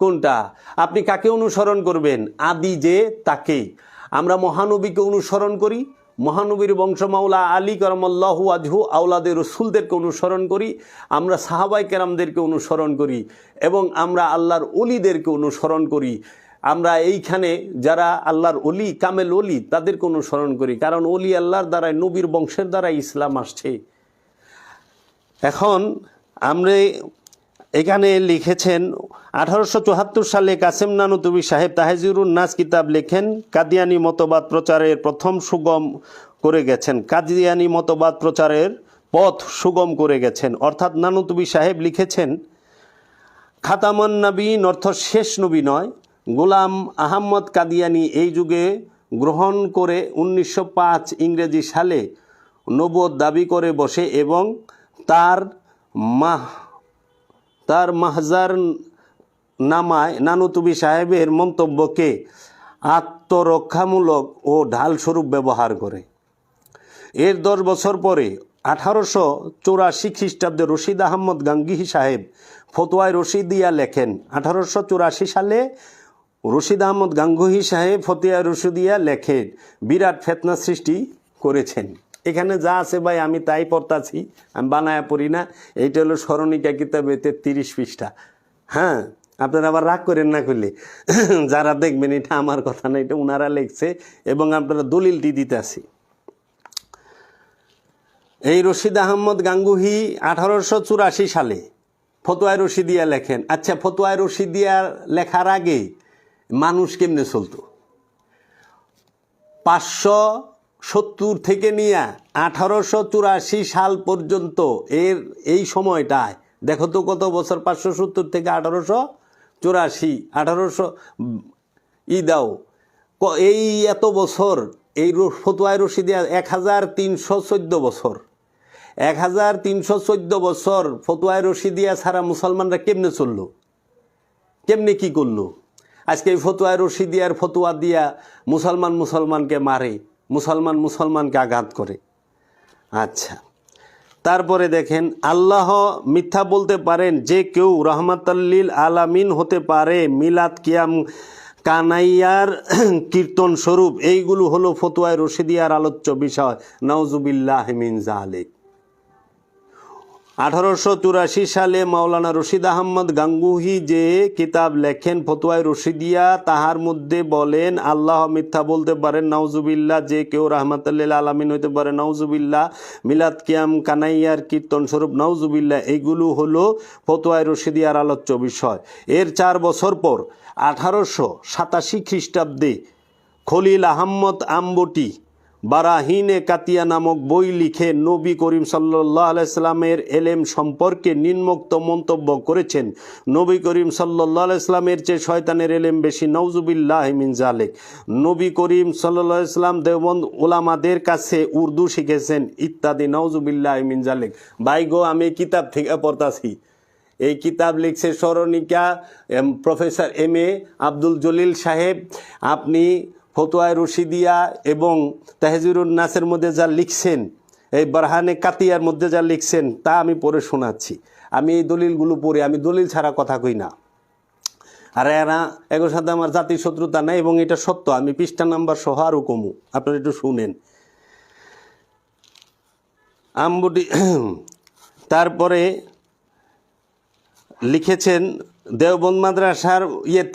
কোনটা? আপনি কাকে অনুসরণ করবেন? আদি যে তাকে। আমরা মহানবীকে অনুসরণ করি, মহানবীর বংশ মাওলা আলী করমাল্লাহু আজহু আওলাদের রসুলদেরকে অনুসরণ করি, আমরা সাহাবাই কেরামদেরকে অনুসরণ করি এবং আমরা আল্লাহর অলিদেরকে অনুসরণ করি। আমরা এইখানে যারা আল্লাহর অলি, কামেল অলি, তাদেরকে অনুসরণ করি, কারণ অলি আল্লাহর দ্বারাই, নবীর বংশের দ্বারাই ইসলাম আসছে। এখন আমরা এখানে লিখেছেন 1874 সালে কাসেম নানুতুবি সাহেব তাহজিরুন নাস কিতাব লেখেন, কাদিয়ানি মতবাদ প্রচারের প্রথম সুগম করে গেছেন, কাদিয়ানি মতবাদ প্রচারের পথ সুগম করে গেছেন। অর্থাৎ নানুতুবি সাহেব লিখেছেন, খাতামুন নবীন অর্থ শেষ নবী নয়, গোলাম আহমদ কাদিয়ানি এই যুগে গ্রহণ করে 1905 ইংরেজি সালে নবুয়ত দাবি করে বসে এবং তার মাহজার নামায় নানুতুবি সাহেবের মন্তব্যকে আত্মরক্ষামূলক ও ঢালস্বরূপ ব্যবহার করে। এর 10 বছর পরে 1884 খ্রিস্টাব্দে রশিদ আহমদ গাঙ্গুহি সাহেব ফতোয়ায়ে রশিদিয়া লেখেন। 1884 সালে রশিদ আহমদ গাঙ্গুহি সাহেব ফতোয়ায়ে রশিদিয়া লেখেন, বিরাট ফেতনা সৃষ্টি করেছেন। এখানে যা আছে ভাই আমি তাই পড়তাছি, আমি বানায়া পড়ি না। এইটা হলো স্মরণিকা কিতাবে 33 পৃষ্ঠা। হ্যাঁ, আপনারা আবার রাগ করেন না করলে, যারা দেখবেন এটা আমার কথা না, এটা ওনারা লিখছে এবং আপনারা দলিলটি দিতেছি। এই রশিদ আহমদ গাঙ্গুহি 1884 সালে ফতোয়ায়ে রশিদিয়া লেখেন। আচ্ছা, ফতোয়ায়ে রশিদিয়া লেখার আগে মানুষ কেমনে চলতো? 570 থেকে নিয়ে 1884 সাল পর্যন্ত এই সময়টায় দেখো তো কত বছর, 570 থেকে 1884, 1800 দাও, এই এত বছর এই ফতোয়ায়ে রশিদিয়া 1314 বছর। 1314 বছর ফতোয়ায়ে রশিদিয়া ছাড়া মুসলমানরা কেমনে চললো, কেমনে কি করলো? আজকে এই ফতোয়ায়ে রশিদিয়ার ফতোয়া দিয়া মুসলমানকে মারে, মুসলমানকে আঘাত করে। আচ্ছা, তারপরে দেখেন, আল্লাহ মিথ্যা বলতে পারেন, যে কেউ রহমাতাল্লিল আলামিন হতে পারে, মিলাদ কিয়াম কানাইয়ার কীর্তন স্বরূপ, এইগুলো হলো ফতোয়ায়ে রশিদিয়ার আলোচ্য বিষয়। নাউজুবিল্লাহি মিন যালিক। 1884 সালে মাওলানা রশিদ আহমদ গাঙ্গুহি যে কিতাব লেখেন ফতোয়ায়ে রশিদিয়া, তাহার মধ্যে বলেন আল্লাহ মিথ্যা বলতে পারেন, নাউজুবিল্লাহ, যে কেউ রাহমাতুল্লিল আলামিন হতে পারে, নাউজুবিল্লাহ, মিলাদ কিয়াম কানাইয়ার কীর্তন স্বরূপ, নাউজুবিল্লাহ, এইগুলো হলো ফতোয়ায়ে রশিদিয়ার আলোচ্য বিষয়। এর 4 বছর পর 1887 খ্রিস্টাব্দে খলিল আহমদ আম্বটি বারাহিনে কাতিয়া নামক বই লিখে নবী করিম সাল্লাল্লাহু আলাইহি সাল্লামের এলেম সম্পর্কে নিম্নোক্ত মন্তব্য করেছেন, নবী করিম সাল্লাল্লাহু আলাইহি সাল্লামের চেয়ে শয়তানের এলেম বেশি, নাউজুবিল্লাহি মিন যালিক। নবী করিম সাল্লাল্লাহু আলাইহি সাল্লাম দেওবন্দ ওলামাদের কাছে উর্দু শিখেছেন ইত্যাদি, নাউজুবিল্লাহি মিন যালিক। ভাই গো, আমি কিতাব থেকে পড়তাছি। এই কিতাব লিখছে স্মরণিকা প্রফেসর MA আব্দুল জলিল সাহেব। আপনি ফতোয়ায়ে রশিদিয়া এবং তাহজিরুন নাসের মধ্যে যা লিখছেন, এই বারহানে কাতিয়ার মধ্যে যা লিখছেন, তা আমি পড়ে শোনাচ্ছি। আমি এই দলিলগুলো পড়ি, আমি দলিল ছাড়া কথা কই না। আর এর সাথে আমার জাতির শত্রুতা নাই এবং এটা সত্য। আমি পৃষ্ঠা নাম্বার সহ আরও কমু, আপনারা একটু শুনেন। আম্বুটি তারপরে লিখেছেন দেওবন্দ মাদ্রাসার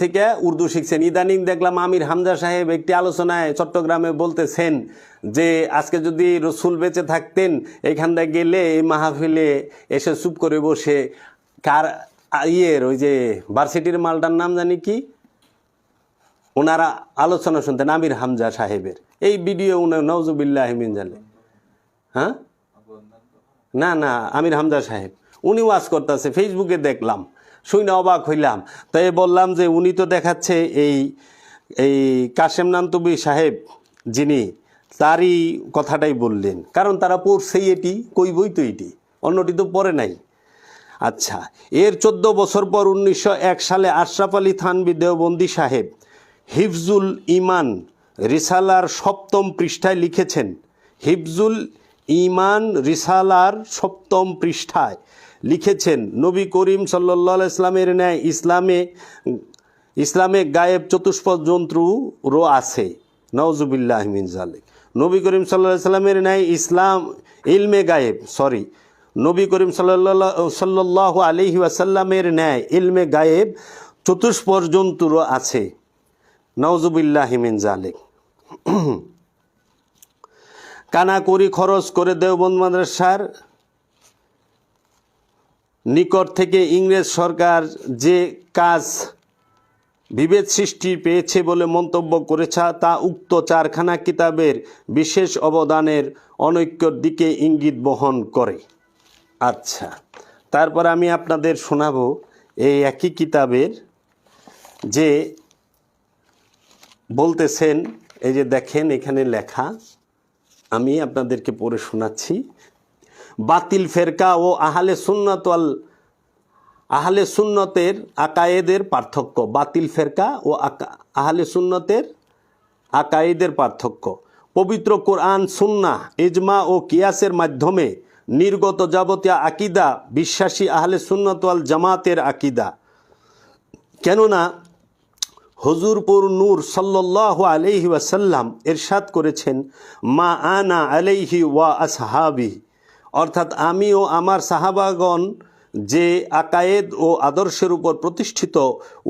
থেকে উর্দু শিখছেন। ইদানিং দেখলাম আমির হামজা সাহেব একটি আলোচনায় চট্টগ্রামে বলতেছেন যে আজকে যদি রসুল বেঁচে থাকতেন, এখানটা গেলে এই মাহফিলে এসে চুপ করে বসে কার ওই যে ভার্সিটির মালটার নাম জানি কি, ওনারা আলোচনা শুনতেন আমির হামজা সাহেবের। এই ভিডিও উনার নাউজুবিল্লাহি মিন যালিক। হ্যাঁ, না আমির হামজা সাহেব উনি ওয়াজ করতেছে, ফেসবুকে দেখলাম, শুনে অবাক হইলাম। তাই বললাম যে উনি তো দেখাচ্ছে এই কাশেম নানতুবি সাহেব যিনি, তারই কথাটাই বললেন, কারণ তারা পড়ছেই এটি, কইবই তো এটি, অন্যটি তো পড়ে নাই। আচ্ছা, এর 14 বছর পর 1901 সালে আশরাফ আলী থানভী দেওবন্দি সাহেব হিফজুল ইমান রিসালার 7ম পৃষ্ঠায় লিখেছেন, হিফজুল ইমান রিসালার 7ম পৃষ্ঠায় লিখেছেন, নবী করিম সাল্লাল্লাহু আলাইহি ইসলামের ন্যায় ইসলামে গায়েব চতুষ্পদ জন্তুরও আছে, নাউজুবিল্লাহি মিন যালিক। নবী করিম সাল্লাল্লাহু সাল্লামের ন্যায় ইসলাম ইলমে গায়েব নবী করিম সাল্লাল্লাহু আলাইহি ওয়াসাল্লামের ন্যায় ইলমে গায়েব চতুষ্পর জন্তুরও আছে। নাউজুবিল্লাহি মিন জালিক। কানাকড়ি খরচ করে দেওবন্দ মাদ্রাসার নিকট থেকে ইংরেজ সরকার যে কাজ বিভেদ সৃষ্টি পেয়েছে বলে মন্তব্য করেছে তা উক্ত চারখানা কিতাবের বিশেষ অবদানের অনৈক্যর দিকে ইঙ্গিত বহন করে। আচ্ছা, তারপর আমি আপনাদের শোনাবো এই একই কিতাবের যে বলতেছেন, এই যে দেখেন এখানে লেখা, আমি আপনাদেরকে পড়ে শোনাচ্ছি। বাতিল ফেরকা ও আহলে সুন্নতের আকায়েদের পার্থক্য। বাতিল ফেরকা ও আহলে সুন্নতের আকায়েদের পার্থক্য। পবিত্র কোরআন, সুন্নাহ, ইজমা ও কিয়াসের মাধ্যমে নির্গত যাবতীয় আকিদা বিশ্বাসী আহলে সুন্নাত ওয়াল জামাতের আকিদা। কেননা হুজুরপুর নূর সাল্লাল্লাহু আলাইহি ওয়াসাল্লাম ইরশাদ করেছেন, মা আনা আলাইহি ওয়া আসহাবি, অর্থাৎ আমি ও আমার সাহাবাগণ যে আকায়েদ ও আদর্শের উপর প্রতিষ্ঠিত,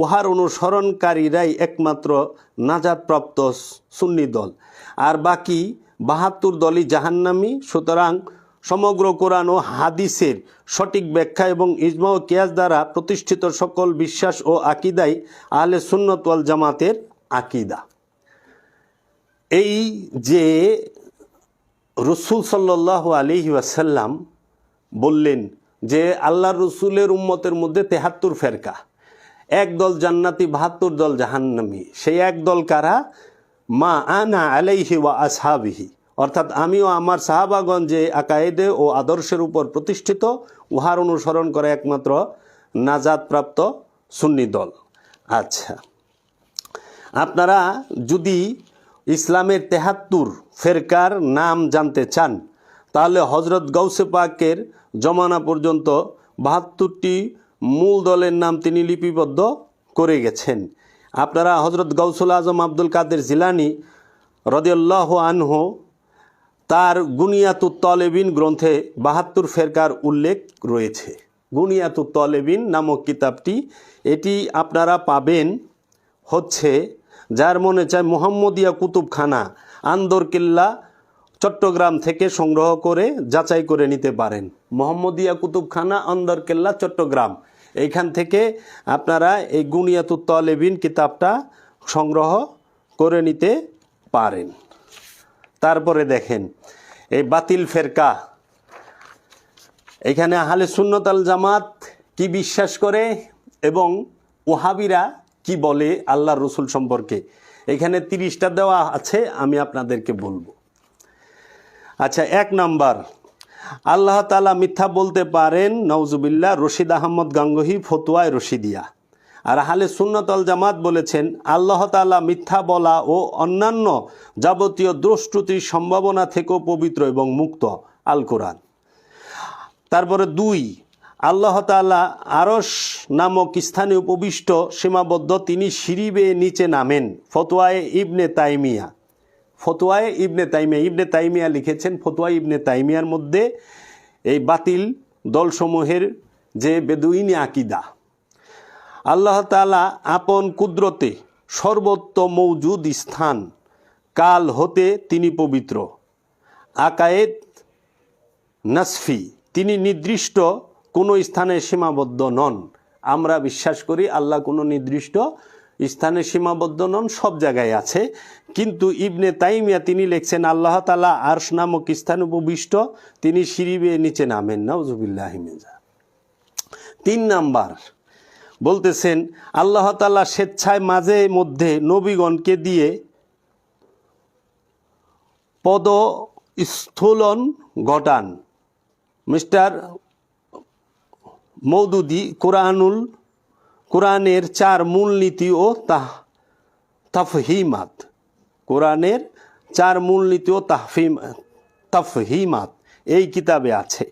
উহার অনুসরণকারীরাই একমাত্র নাজাতপ্রাপ্ত সুন্নি দল, আর বাকি ৭২ দলই জাহান্নামী। সুতরাং সমগ্র কোরআন ও হাদিসের সঠিক ব্যাখ্যা এবং ইজমা ও কিয়াস দ্বারা প্রতিষ্ঠিত সকল বিশ্বাস ও আকিদাই আহলে সুন্নাত ওয়াল জামাতের আকিদা। এই যে রাসূল সাল্লাল্লাহু আলাইহি ওয়াসাল্লাম বললেন যে আল্লাহর রসুলের উম্মতের মধ্যে ৭৩ ফেরকা, এক দল জান্নাতি ৭২ দল জাহান্নামী। সেই এক দল কারা? মা আনা আলাইহি ওয়া আসহাবিহি, অর্থাৎ আমিও আমার সাহাবাগণ যে আকায়েদে ও আদর্শের উপর প্রতিষ্ঠিত, উহার অনুসরণ করে একমাত্র নাজাতপ্রাপ্ত সুন্নি দল। আচ্ছা, আপনারা যদি ইসলামের ৭৩ ফেরকার নাম জানতে চান তাহলে হজরত গাউসে পাকের জমানা পর্যন্ত ৭২টি মূল দলের নাম তিনি লিপিবদ্ধ করে গেছেন। আপনারা হজরত গাউসুল আজম আব্দুল কাদের জিলানী রাদিয়াল্লাহু আনহু তার গুনিয়াতুত তলেবিন গ্রন্থে ৭২ ফেরকার উল্লেখ রয়েছে। গুনিয়াতুত তলেবিন নামক কিতাবটি, এটি আপনারা পাবেন হচ্ছে, যার মনে চায় মুহাম্মদিয়া কুতুবখানা, আন্দরকিল্লা, চট্টগ্রাম থেকে সংগ্রহ করে যাচাই করে নিতে পারেন। মুহাম্মদিয়া কুতুবখানা, আন্দরকিল্লা, চট্টগ্রাম, এইখান থেকে আপনারা এই গুনিয়াতুত তলেবিন কিতাবটা সংগ্রহ করে নিতে পারেন। তারপরে দেখেন এই বাতিল ফেরকা, এখানে আহলে সুন্নাত আল জামাত কি বিশ্বাস করে এবং ওহাবিরা কি বলে আল্লাহর রসুল সম্পর্কে, এখানে 30টা দেওয়া আছে, আমি আপনাদেরকে বলবো। আচ্ছা, 1 নাম্বার, আল্লাহ তাআলা মিথ্যা বলতে পারেন, নাউজুবিল্লাহ, রশিদ আহমদ গাঙ্গুহি, ফতোয়ায়ে রশিদিয়া। আর আহলে সুন্নাত ওয়াল জামাত বলেছেন আল্লাহ তাআলা মিথ্যা বলা ও অন্যান্য যাবতীয় দোষ ত্রুটির সম্ভাবনা থেকেও পবিত্র এবং মুক্ত, আল কোরআন। তারপরে 2, আল্লাহ তাআলা আরশ নামক স্থানে উপবিষ্ট, সীমাবদ্ধ, তিনি সিঁড়ি বেয়ে নিচে নামেন, ফতোয়ায়ে ইবনে তাইমিয়া। ফতোয়ায়ে ইবনে তাইমিয়া, ইবনে তাইমিয়া লিখেছেন। ফতোয়ায়ে ইবনে তাইমিয়ার মধ্যে এই বাতিল দলসমূহের যে বেদুইনি আকিদা, আল্লাহ তাআলা আপন কুদরতে সর্বত্র মৌজুদ স্থান কাল হতে তিনি পবিত্র। আকায়েদ নাসফি, তিনি নির্দিষ্ট কোনো স্থানে সীমাবদ্ধ নন। আমরা বিশ্বাস করি আল্লাহ কোনো নির্দিষ্ট স্থানে সীমাবদ্ধ নন, সব জায়গায় আছে। কিন্তু ইবনে তাইমিয়া তিনি লিখছেন আল্লাহ তাআলা আরশ নামক স্থানে উপবিষ্ট, তিনি সিঁড়ি বেয়ে নিচে নামেন, নাউজুবিল্লাহি মিন যালিক। 3 নাম্বার বলতেছেন আল্লাহ তাআলা স্বেচ্ছায় মাঝে মধ্যে নবীগণকে দিয়ে পদস্থলন ঘটান। মিস্টার মওদুদি কোরআনের 4 মূলনীতি ও তাফহিমাত, কোরআনের 4 মূলনীতি ও তাফহিমাত এই কিতাবে আছে।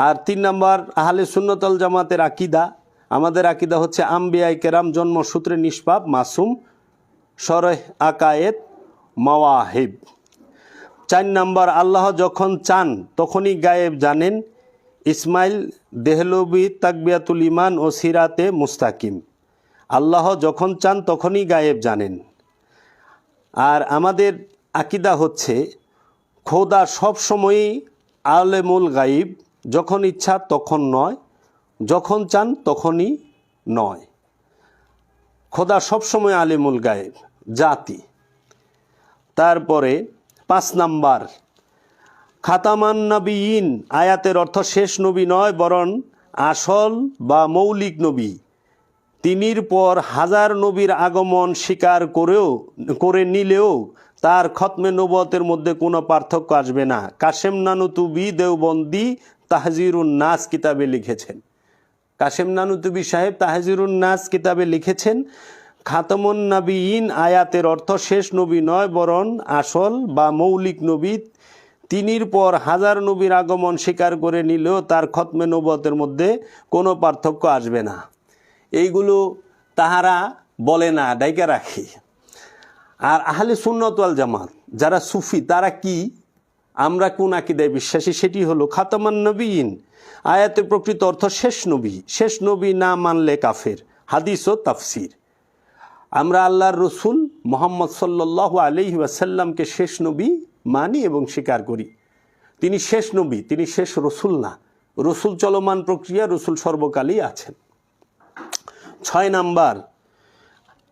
আর 3 নাম্বার আহলে সুন্নাত ওয়াল জামাতের আকিদা, আমাদের আকিদা হচ্ছে আম্বিয়ায়ে কেরাম জন্মসূত্রে নিষ্পাপ, মাসুম, শরহ আকায়েদ, মাওয়াহিব। 4 নাম্বার, আল্লাহ যখন চান তখনই গায়েব জানেন। ইসমাইল দেহলবি তাকবিয়াতুল ইমান ও সিরাতে মুস্তাকিম। আল্লাহ যখন চান তখনই গায়েব জানেন। আর আমাদের আকীদা হচ্ছে খোদা সব সময়ই আলেমুল গাইব, যখন ইচ্ছা তখন নয়, যখন চান তখনই নয়। খোদা সবসময় আলিমুল গায়েব জাতি। তারপরে 5 নাম্বার, খাতামান নবীন আয়াতের অর্থ শেষ নবী নয়, বরং আসল বা মৌলিক নবী। তিনির পর 1000 নবীর আগমন স্বীকার করে নিলেও তার খতমে নবুয়তের মধ্যে কোনো পার্থক্য আসবে না। কাশেম নানুতুবি দেওবন্দি তাহজিরুন নাস কিতাবে লিখেছেন। কাশেম নানুতুবি সাহেব তাহজিরুন নাস কিতাবে লিখেছেন, খাতামুন নবীন আয়াতের অর্থ শেষ নবী নয়, বরং আসল বা মৌলিক নবী। তিনির পর 1000 নবীর আগমন স্বীকার করে নিলেও তার খতমে নবুয়তের মধ্যে কোনো পার্থক্য আসবে না। এইগুলো তাহারা বলে না, ডাইকা রাখি। আর আহলে সুন্নাত ওয়াল জামাত যারা সুফি, তারা কি, আমরা কোন আকীদায় বিশ্বাসী, সেটি হলো খাতামান নবীন আয়াতের প্রকৃত অর্থ শেষ নবী। শেষ নবী না মানলে কাফের। হাদিস ও তাফসির। আমরা আল্লাহর রসুল মুহাম্মদ সাল্লাল্লাহু আলাইহি ওয়াসাল্লামকে শেষ নবী মানি এবং স্বীকার করি। তিনি শেষ নবী, তিনি শেষ রসুল না। রসুল চলমান প্রক্রিয়া, রসুল সর্বকালই আছেন। 6 নাম্বার,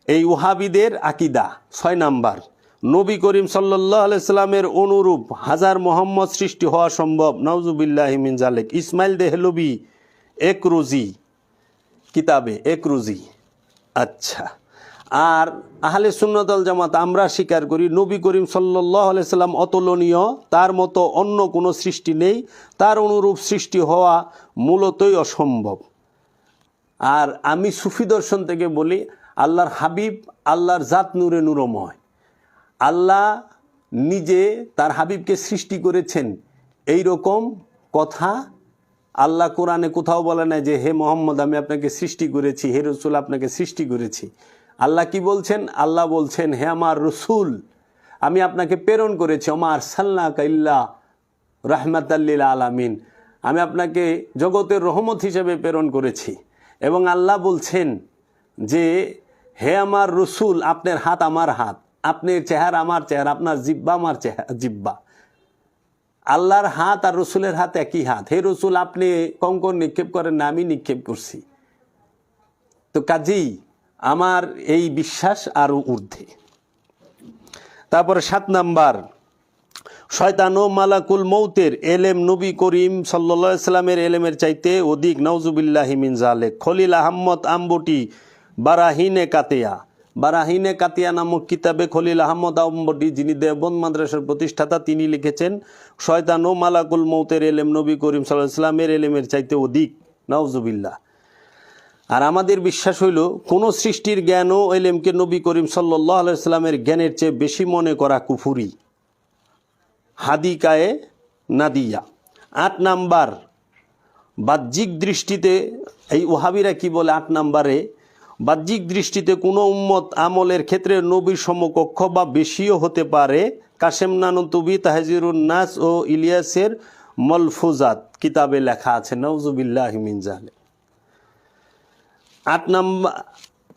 এই ওহাবিদের আকীদা। 6 নাম্বার, নবী করিম সাল্লাল্লাহু আলাইহি সাল্লামের অনুরূপ 1000 মুহাম্মদ সৃষ্টি হওয়া সম্ভব। নাউজুবিল্লাহি মিন জালিক। ইসমাইল দেহলবি একরুজি কিতাবে, একরুজি। আচ্ছা, আর আহলে সুন্নাত ওয়াল জামাত আমরা স্বীকার করি নবী করিম সাল্লাল্লাহু আলাইহি সাল্লাম অতুলনীয়, তার মতো অন্য কোনো সৃষ্টি নেই, তার অনুরূপ সৃষ্টি হওয়া মূলতই অসম্ভব। আর আমি সুফি দর্শন থেকে বলি, আল্লাহর হাবিব, আল্লাহর জাত নূরে নূরময়। আল্লাহ নিজে তার হাবিবকে সৃষ্টি করেছেন, এই রকম কথা আল্লাহ কোরআনে কোথাও বলে না যে হে মোহাম্মদ আমি আপনাকে সৃষ্টি করেছি, হে রসুল আপনাকে সৃষ্টি করেছি। আল্লাহ কি বলছেন? আল্লাহ বলছেন হে আমার রসুল আমি আপনাকে প্রেরণ করেছি, ওমা আরসালনাকা ইল্লা রাহমাতাল লিল আলামিন, আমি আপনাকে জগতের রহমত হিসেবে প্রেরণ করেছি। এবং আল্লাহ বলছেন যে হে আমার রসুল আপনার হাত আমার হাত, আপনার চেহারা আমার চেহারা, আপনার জিব্বা আমার জিব্বা। আল্লাহর হাত আর রসুলের হাত একই হাত। হে রসুল আপনি কঙ্কর নিক্ষেপ করেন না, আমি নিক্ষেপ করছি। তো কাজেই আমার এই বিশ্বাস আরও ঊর্ধ্বে। তারপরে 7 নাম্বার, শয়তান ও মালাকুল মৌতের এলেম নবী করিম সাল্লাল্লাহু আলাইহি সাল্লামের এলেমের চাইতে অধিক। নাউজুবিল্লাহি মিন জালিক। খলিল আহমদ আম্বটি বারাহিনে কাতিয়া, বারাহিনে কাতিয়া নামক কিতাবে খলিল আহমদ আম্বটি, যিনি দেওবন্দ মাদ্রাসার প্রতিষ্ঠাতা, তিনি লিখেছেন শয়তান ও মালাকুল মৌতের এলেম নবী করিম সাল্লাল্লাহু আলাইহি সাল্লামের এলেমের চাইতে অধিক। নাউজুবিল্লাহ। আর আমাদের বিশ্বাস হইল কোন সৃষ্টির জ্ঞান ও এলেমকে নবী করিম সাল্লাল্লাহু আলাইহি সাল্লামের জ্ঞানের চেয়ে বেশি মনে করা কুফুরি। হাদিকায়ে নাদিয়া। 8 নাম্বার, বাহ্যিক দৃষ্টিতে এই ওহাবিরা কি বলে 8 নাম্বারে, বাহ্যিক দৃষ্টিতে কোনো উম্মত আমলের ক্ষেত্রে নবীর সমকক্ষ বা বেশিও হতে পারে। কাশেম নানুতুবি তাহজিরুন নাস ও ইলিয়াসের মলফুজাত কিতাবে লেখা আছে। নাউজুবিল্লাহি মিন জালিক। 8 নাম্বার,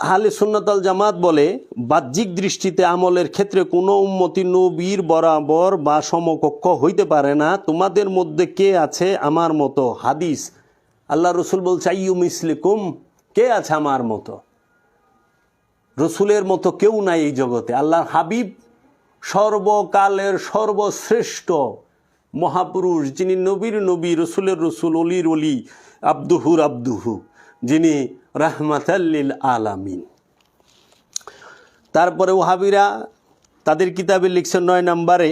আহলে সুন্নাত ওয়াল জামাত বলে বাহ্যিক দৃষ্টিতে আমলের ক্ষেত্রে কোনো উম্মতি নবীর বরাবর বা সমকক্ষ হইতে পারে না। তোমাদের মধ্যে কে আছে আমার মতো? হাদিস। আল্লাহ রসুল বলছে আইয়ু মিসলিকুম, কে আছে আমার মতো? রসুলের মতো কেউ নাই এই জগতে। আল্লাহর হাবিব সর্বকালের সর্বশ্রেষ্ঠ মহাপুরুষ, যিনি নবীর নবী, রসুলের রসুল, অলির অলি, আব্দুহুর আব্দুহু, যিনি রাহমাতাল লিল আলামিন। তারপরে ওহাবিরা তাদের কিতাবে লিখছেন 9 নম্বরে,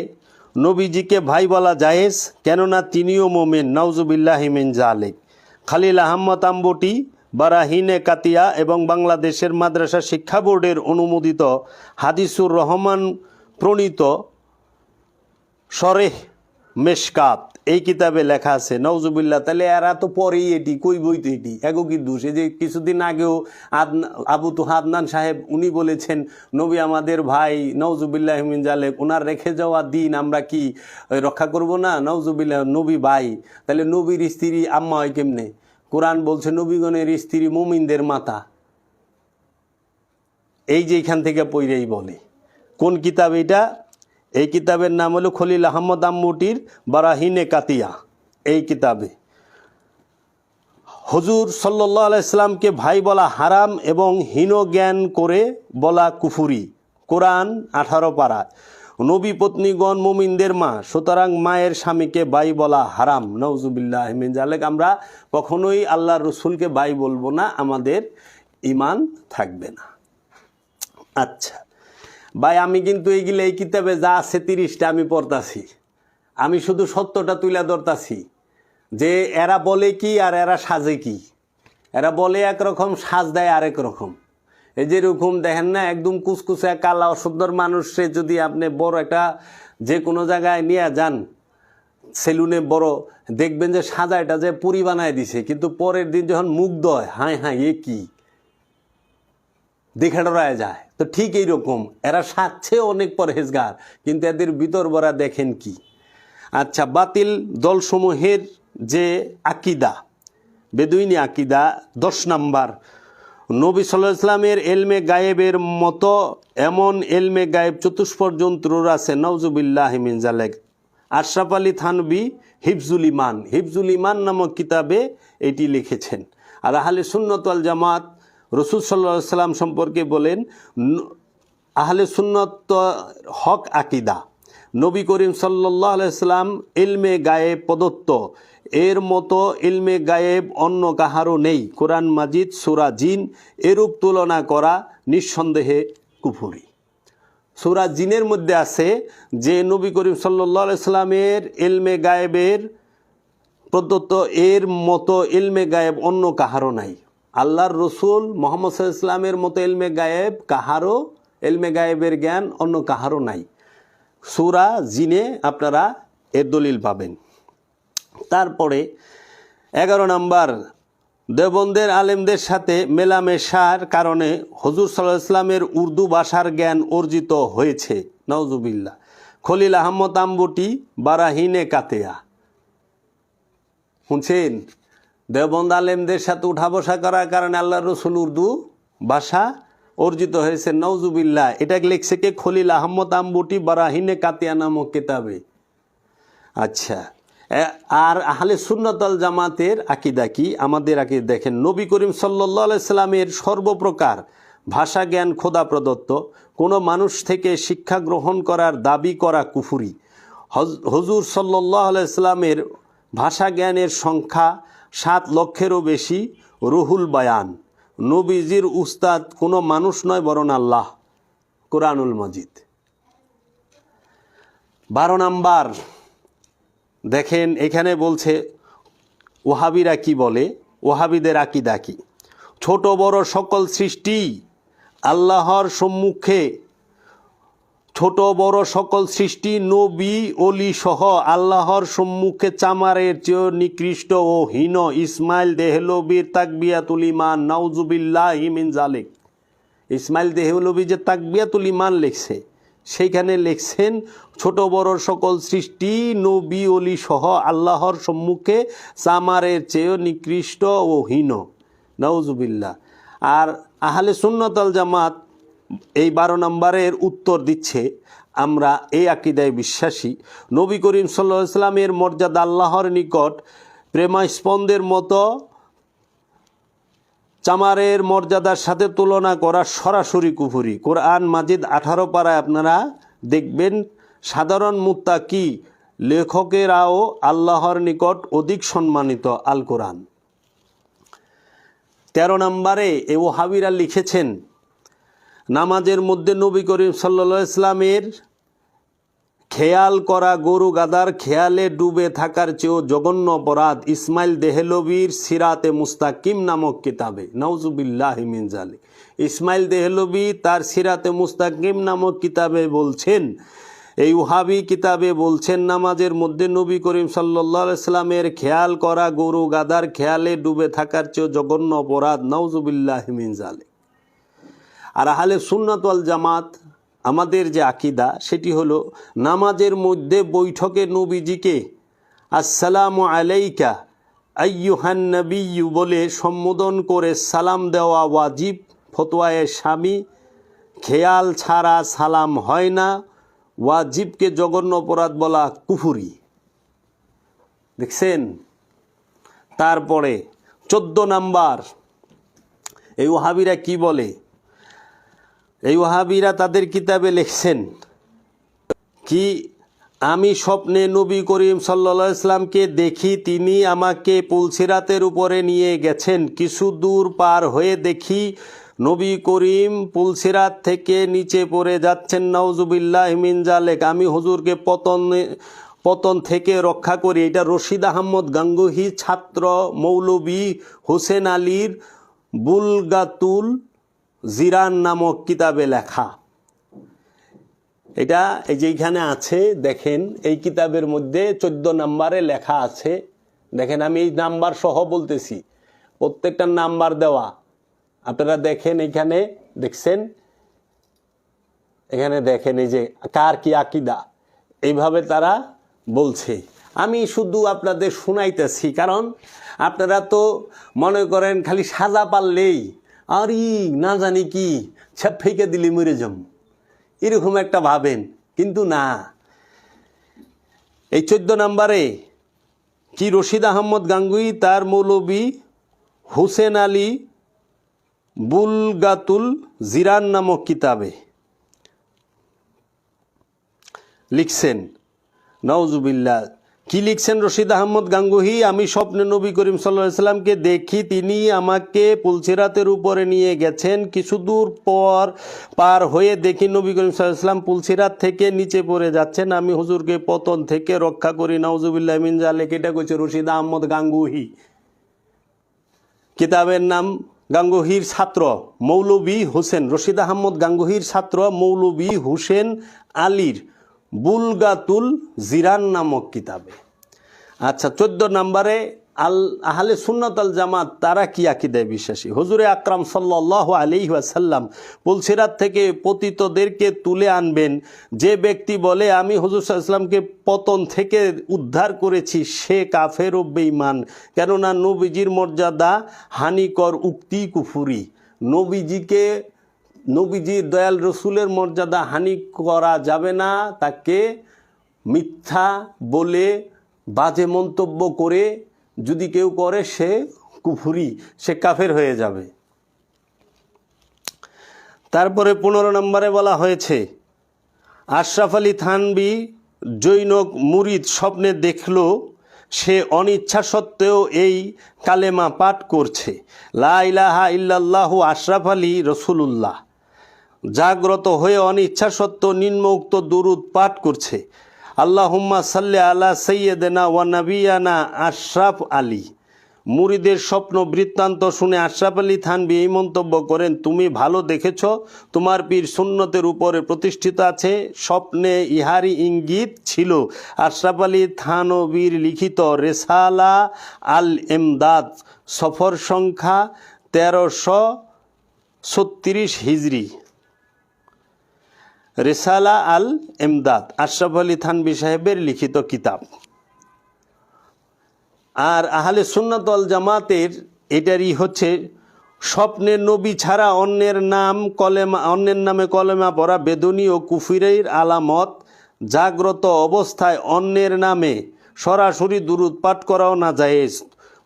নবীজিকে ভাই বলা জায়েজ, কেননা তিনিও মোমেন। নাউজুবিল্লাহি মিন জালিক। খালিল আহমদ আম্বটি বারাহিনে কাতিয়া এবং বাংলাদেশের মাদ্রাসা শিক্ষা বোর্ডের অনুমোদিত হাদিসুর রহমান প্রণীত শরেহ মেশকাত এই কিতাবে লেখা আছে নওজুবিল্লাহ। তাহলে এরা তো পরেই এটি কই বইতে এটি এগো কি দোষ। এই যে কিছুদিন আগেও আবু তুহা আদনান সাহেব উনি বলেছেন নবী আমাদের ভাই নওজুবিল্লাহ মিন জালেক, ওনার রেখে যাওয়া দিন আমরা কি রক্ষা করব না? নওজুবিল্লাহ, নবী ভাই, তাহলে নবীর স্ত্রী আম্মা হয় কেমনে? কোরআন বলছে নবীগণের স্ত্রী মুমিনদের মাতা। এই যে এখান থেকে পইরেই বলে। কোন কিতাব এটা? এই কিতাবের নাম হলো খলিল আহমদ আম্মুটির বারাহিনে কাতিয়া। এই কিতাবে হুজুর সাল্লাল্লাহু আলাইহি সাল্লামকে ভাই বলা হারাম এবং হীন জ্ঞান করে বলা কুফুরি। কোরআন 18 পারা। নবী পত্নীগণ মুমিনদের মা, সুতরাং মায়ের স্বামীকে ভাই বলা হারাম। নাউজুবিল্লাহ মিন জালিক। আমরা কখনোই আল্লাহর রসুলকে ভাই বলবো না, আমাদের ঈমান থাকবে না। আচ্ছা ভাই, আমি কিন্তু এইগুলো এই কিতাবে যা আছে 30টা আমি পড়তাছি, আমি শুধু সত্যটা তুলে ধরতাছি যে এরা বলে কি আর এরা সাজে কি। এরা বলে একরকম, সাজ দেয় আরেক রকম। এই যেরকম দেখেন না, একদম কুচকুচে কালা অসুন্দর মানুষে যদি আপনি বড় একটা যে কোনো জায়গায় নিয়ে যান, সেলুনে বড়, দেখবেন যে সাজাটা যে পুরি বানায় দিছে, কিন্তু পরের দিন যখন মুগ্ধ হয়, হায় হায় এ কি, দেখে ডরায় যায়। তো ঠিক এইরকম এরা সাজছে অনেক পরহেজগার, কিন্তু এদের ভিতর বরা দেখেন কি। আচ্ছা, বাতিল দলসমূহের যে আকিদা, বেদুইনি আকিদা, 10 নাম্বার, নবী সাল্লাল্লাহু আলাইহি ওয়াসাল্লামের এলমে গায়েবের মতো এমন এলমে গায়েব চতুষ্পদ যন্ত্রর আছে। নাউজুবিল্লাহি মিন জালিক। আশরাফ আলী থানভী হিফজুল ইমান, হিফজুল ইমান নামক কিতাবে এটি লিখেছেন। আর আহলে সুন্নাত ওয়াল জামাত রাসূল সাল্লাল্লাহু আলাইহি ওয়াসাল্লাম সম্পর্কে বলেন, আহলে সুন্নাত হক আকিদা, নবী করিম সাল্লাল্লাহু আলাইহি ওয়াসাল্লাম ইলমে গায়েব প্রদত্ত, এর মতো ইলমে গায়েব অন্য কাহারও নেই। কোরআন মাজিদ সূরা জিন। এরূপ তুলনা করা নিঃসন্দেহে কুফরি। সূরা জিনের মধ্যে আছে যে নবী করিম সাল্লাল্লাহু আলাইহি ওয়াসাল্লামের ইলমে গায়েবের প্রদত্ত এর মতো ইলমে গায়েব অন্য কাহারও নাই। আল্লাহর রসুল মুহাম্মদ সাল্লাল্লাহু আলাইহি ওয়াসাল্লামের মতো ইলমে গায়েব কাহারও, ইলমে গায়েবের জ্ঞান অন্য কাহারও নাই। সূরা জিনে আপনারা এর দলিল পাবেন। তারপরে 11 নাম্বার, দেওবন্দের আলেমদের সাথে মেলামেশার কারণে হুজুর সাল্লাল্লাহু আলাইহি ওয়াসাল্লামের উর্দু ভাষার জ্ঞান অর্জিত হয়েছে। নাউজুবিল্লাহ। খলিল আহমদ আম্বুটি বারাহিনে কাতেয়া। শুনছেন? দেওবন্দ আলেমদের সাথে উঠা বসা করার কারণে আল্লাহ রসুল উর্দু ভাষা অর্জিত হয়েছে। নাউজুবিল্লাহ। এটা লিখছে কে? খলিল আহমদ আম্বুটি বারাহিনে কাতিয়া নামক কিতাবে। আচ্ছা, আর আহলে সুন্নাত ওয়াল জামাতের আকিদা কি? আমাদের আকিদা দেখেন, নবী করিম সাল্লাল্লাহু আলাইহি সাল্লামের সর্বপ্রকার ভাষা জ্ঞান খোদা প্রদত্ত। কোনো মানুষ থেকে শিক্ষা গ্রহণ করার দাবি করা কুফরি। হুজুর সাল্লাল্লাহু আলাইহি সাল্লামের ভাষা জ্ঞানের সংখ্যা 7 লক্ষেরও বেশি। রুহুল বায়ান, নবীজির উস্তাদ কোনো মানুষ নয় বরং আল্লাহ। কোরআনুল মাজিদ। 12 নাম্বার দেখেন, এখানে বলছে ওহাবিরা কি বলে, ওহাবিদের আকিদা কি? ছোট বড় সকল সৃষ্টি আল্লাহর সম্মুখে, ছোট বড় সকল সৃষ্টি নবী অলি সহ আল্লাহর সম্মুখে চামারের চেয়েও নিকৃষ্ট ও হীন। ইসমাইল দেহলবির তাকবিয়াতুল ঈমান। নাউজুবিল্লাহি মিন জালিক। ইসমাইল দেহলবি যে তাকবিয়াতুল ঈমান লিখছে, সেইখানে লিখছেন ছোট বড় সকল সৃষ্টি নবী অলি সহ আল্লাহর সম্মুখে চামারের চেয়েও নিকৃষ্ট ও হীন। নাউজুবিল্লাহ। আর আহলে সুন্নাত ওয়াল জামাত এই 12 নম্বরের উত্তর দিচ্ছে, আমরা এই আকীদায় বিশ্বাসী। নবী করিম সাল্লাল্লাহু আলাইহি ওয়াসাল্লামের মর্যাদা আল্লাহর নিকট প্রেমাস্পন্দের মতো চামারের মর্যাদার সাথে তুলনা করা সরাসরি কুফরি। কোরআন মাজিদ 18 পারায় আপনারা দেখবেন, সাধারণ মুত্তাকি লেখকেরাও আল্লাহর নিকট অধিক সম্মানিত। আল কোরআন। 13 নম্বরে এ ওহাবিরা লিখেছেন, নামাজের মধ্যে নবী করিম সাল্লাল্লাহু আলাইহি ওয়াসাল্লামের খেয়াল করা গরু গাদার খেয়ালে ডুবে থাকার চেয়েও জঘন্য অপরাধ। ইসমাইল দেহলবির সিরাতে মুস্তাকিম নামক কিতাবে। নাউজুবিল্লাহি মিন জালিক। ইসমাইল দেহলবি তার সিরাতে মুস্তাকিম নামক কিতাবে বলছেন, এই ওহাবি কিতাবে বলছেন নামাজের মধ্যে নবী করিম সাল্লাল্লাহু আলাইহি সাল্লামের খেয়াল করা গরু গাধার খেয়ালে ডুবে থাকার চেয়েও জঘন্য অপরাধ, নাউজুবিল্লাহি মিন যালিক। আর আহলে সুন্নাত ওয়াল জামাত আমাদের যে আকীদা সেটি হলো নামাজের মধ্যে বৈঠকে নবীজিকে আসসালামু আলাইকা আইয়ুহান নবিয়্যু বলে সম্বোধন করে সালাম দেওয়া ওয়াজিব। ফতোয়ায়ে স্বামী, খেয়াল ছাড়া সালাম হয় না, ওয়াজিবকে জঘন্য অপরাধ বলা কুফরি। দেখছেন? তারপরে 14 নাম্বার, এই ওহাবিরা কি বলে? এই ওহাবিরা তাদের কিতাবে লিখছেন কি, আমি স্বপ্নে নবী করিম সাল্লাল্লাহু আলাইহি সাল্লামকে দেখি, তিনি আমাকে পুলসিরাতের উপরে নিয়ে গেছেন। কিছু দূর পার হয়ে দেখি নবী করিম পুলসিরাত থেকে নিচে পড়ে যাচ্ছেন, নাউজুবিল্লাহি মিন যালিক। আমি হুজুরকে পতন থেকে রক্ষা করি। এটা রশিদ আহমদ গাঙ্গুহি ছাত্র মৌলবী হোসেন আলীর বুলগাতুল জিরান নামক কিতাবে লেখা। এটা এই যে এইখানে আছে দেখেন, এই কিতাবের মধ্যে 14 নাম্বারে লেখা আছে। দেখেন আমি এই নাম্বার সহ বলতেছি, প্রত্যেকটা নাম্বার দেওয়া। আপনারা দেখেন, এইখানে দেখছেন, এখানে দেখেন এই যে কার কি আকীদা, এইভাবে তারা বলছে। আমি শুধু আপনাদের শুনাইতেছি, কারণ আপনারা তো মনে করেন খালি সাজা পারলেই আর না জানি কি ছেপ ফেঁকে দিলে মরে যাম, এরকম একটা ভাবেন, কিন্তু না। এই 14 নাম্বারে কি রশিদ আহমদ গাঙ্গুই তার মৌলবী হুসেন আলী বুলগাতুল জিরান নামক কিতাবে লিখছেন, নাউজুবিল্লাহ। কি লিখছেন রশিদ আহমদ গাঙ্গুহি? আমি স্বপ্নে নবী করিম সাল্লাল্লাহু আলাইহি সাল্লামকে দেখি, তিনি আমাকে পুলসিরাতের উপরে নিয়ে গেছেন। কিছু দূর পার হয়ে দেখি নবী করিম সাল্লাল্লাহু আলাইহি সাল্লাম পুলসিরাত থেকে নিচে পড়ে যাচ্ছেন। আমি হুজুরকে পতন থেকে রক্ষা করি, নাউজুবিল্লাহি মিন যালিক। এটা কইছে রশিদ আহমদ গাঙ্গুহি। কিতাবের নাম গাঙ্গুহির ছাত্র মৌলবী হোসেন, রশিদ আহমদ গাঙ্গুহির ছাত্র মৌলবী হুসেন আলীর বুলগাতুল জিরান নামক কিতাবে। আচ্ছা, 14 নম্বরে আহলে সুন্নাত আল জামাত তারা কি আকীদায় বিশ্বাসী? হুজুরে আকরাম সাল্লাল্লাহু আলাইহি ওয়াসাল্লাম পুলসিরাত থেকে পতিতদেরকে তুলে আনবেন। যে ব্যক্তি বলে আমি হুজুর সাল্লাল্লাহু আলাইহি ওয়াসাল্লামকে পতন থেকে উদ্ধার করেছি, সে কাফের ও বেঈমান। কেননা নবীজির মর্যাদা হানিকর উক্তি কুফুরি। নবীজির দয়াল রসুলের মর্যাদা হানি করা যাবে না। তাকে মিথ্যা বলে বাজে মন্তব্য করে যদি কেউ করে সে কুফরি, সে কাফের হয়ে যাবে। তারপরে 15 নম্বরে বলা হয়েছে আশরাফ আলী থানভী জৈনক মুরিদ স্বপ্নে দেখল সে অনিচ্ছা সত্ত্বেও এই কালেমা পাঠ করছে, লা ইলাহা ইল্লাল্লাহু আশরাফ আলী রসুলুল্লাহ। জাগ্রত হয়ে অনিচ্ছা সত্ত্বেও নিম্নোক্ত দুরুদ পাঠ করছে, আল্লাহুম্মা সাল্লি আলা সাইয়্যিদিনা ওয়া নাবিয়ানা আশরাফ আলী। মুরিদের স্বপ্ন বৃত্তান্ত শুনে আশরাফ আলী থানভী এই মন্তব্য করেন, তুমি ভালো দেখেছ, তোমার পীর সুন্নতের উপরে প্রতিষ্ঠিত আছে। স্বপ্নে ইহারি ইঙ্গিত ছিল। আশরাফ আলী থানভীর লিখিত রেসালা আল এমদাদ, সফর সংখ্যা 1336 হিজরি। রেসালা আল এমদাদ আশরাফ আলী থানভী সাহেবের লিখিত কিতাব। আর আহলে সুন্নাত ওয়াল জামাতের এটারই হচ্ছে স্বপ্নে নবী ছাড়া অন্যের নামে কলেমা পড়া বেদনী ও কুফরির আলামত। জাগ্রত অবস্থায় অন্যের নামে সরাসরি দুরূদ পাঠ করাও নাজায়েজ।